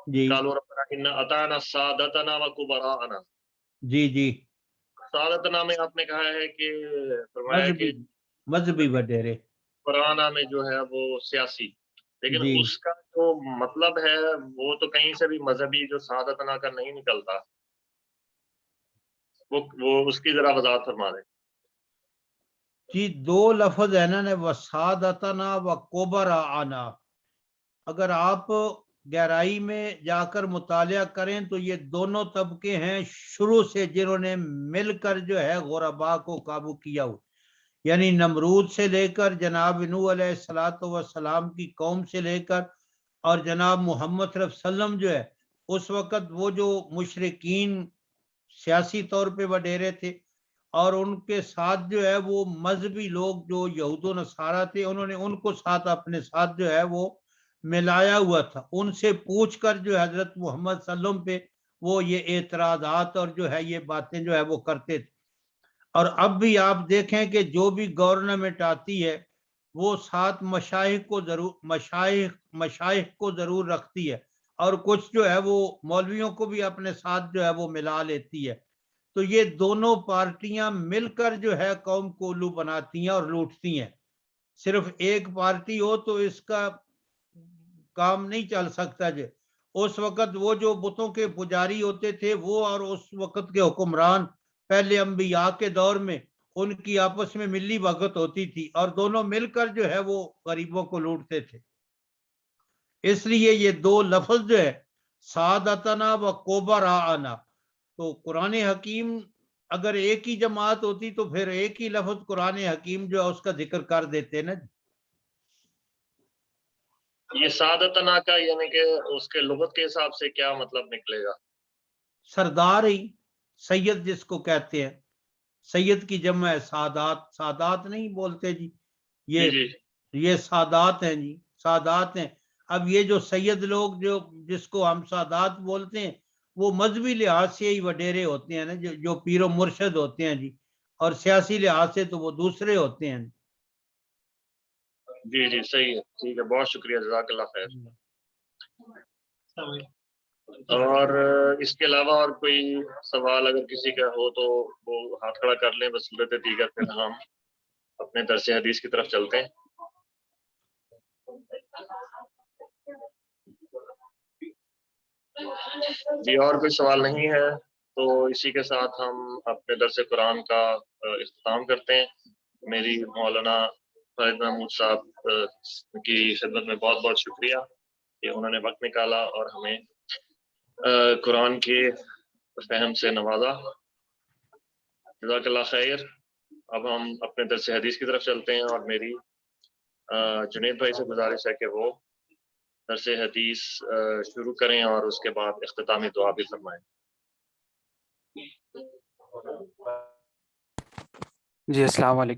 جی قالوا ربنا ان اطعنا سادتنا وکبراءنا. جی جی سادتنا میں آپ نے کہا ہے کہ فرمایا کہ مذہبی وڈیرے, قرآن میں جو ہے وہ سیاسی, لیکن جی اس کا جو مطلب ہے وہ تو کہیں سے بھی مذہبی جو سعادتنا کا نہیں نکلتا, وہ اس کی ذرا وضاحت فرما دیں. جی دو لفظ ہے نا, وسادتنا و کبراءنا. اگر آپ گہرائی میں جا کر مطالعہ کریں تو یہ دونوں طبقے ہیں شروع سے جنہوں نے مل کر جو ہے غربا کو قابو کیا ہو, یعنی نمرود سے لے کر جناب نوح علیہ الصلوۃ والسلام کی قوم سے لے کر اور جناب محمد صلی اللہ علیہ وسلم جو ہے اس وقت وہ جو مشرکین سیاسی طور پہ وڈیرے تھے اور ان کے ساتھ جو ہے وہ مذہبی لوگ جو یہود و نصارہ تھے, انہوں نے ان کو ساتھ اپنے ساتھ جو ہے وہ ملایا ہوا تھا. ان سے پوچھ کر جو حضرت محمد صلی اللہ علیہ وسلم پہ وہ یہ اعتراضات اور جو ہے یہ باتیں جو ہے وہ کرتے تھے. اور اب بھی آپ دیکھیں کہ جو بھی گورنمنٹ آتی ہے وہ ساتھ مشائخ کو ضرور رکھتی ہے, اور کچھ جو ہے وہ مولویوں کو بھی اپنے ساتھ جو ہے وہ ملا لیتی ہے. تو یہ دونوں پارٹیاں مل کر جو ہے قوم کو الو بناتی ہیں اور لوٹتی ہیں. صرف ایک پارٹی ہو تو اس کا کام نہیں چل سکتا. جو اس وقت وہ جو بتوں کے پجاری ہوتے تھے وہ اور اس وقت کے حکمران پہلے انبیاء کے دور میں ان کی آپس میں ملی بھگت ہوتی تھی اور دونوں مل کر جو ہے وہ غریبوں کو لوٹتے تھے. اس لیے یہ دو لفظ جو ہے سعادتنا و کبراءنا, تو قرآن حکیم اگر ایک ہی جماعت ہوتی تو پھر ایک ہی لفظ قرآن حکیم جو ہے اس کا ذکر کر دیتے نا. یہ سعادتنا کا یعنی کہ اس کے لغت کے حساب سے کیا مطلب نکلے گا؟ سردار ہی, سید جس کو کہتے ہیں, سید کی جمع ہے سادات. سادات نہیں بولتے جی, یہ سادات ہیں جی, سادات ہیں. اب یہ جو سید لوگ جو جس کو ہم سادات بولتے ہیں وہ مذہبی لحاظ سے ہی وڈیرے ہوتے ہیں نا, جو پیر و مرشد ہوتے ہیں جی, اور سیاسی لحاظ سے تو وہ دوسرے ہوتے ہیں. جی جی صحیح ہے, ٹھیک ہے, بہت شکریہ, جزاک اللہ خیر. اور اس کے علاوہ اور کوئی سوال اگر کسی کا ہو تو وہ ہاتھ کھڑا کر لیں, بصورت دیگر پھر ہم اپنے درس حدیث کی طرف چلتے ہیں. جی اور کوئی سوال نہیں ہے تو اسی کے ساتھ ہم اپنے درس قرآن کا اختتام کرتے ہیں. میری مولانا فرید محمود صاحب کی خدمت میں بہت بہت شکریہ کہ انہوں نے وقت نکالا اور ہمیں قرآن کے فہم سے نوازا. جزاک اللہ خیر. اب ہم اپنے درس حدیث کی طرف چلتے ہیں اور میری جنید بھائی سے گزارش ہے کہ وہ درس حدیث شروع کریں اور اس کے بعد اختتامی دعا بھی فرمائیں. جی السلام علیکم.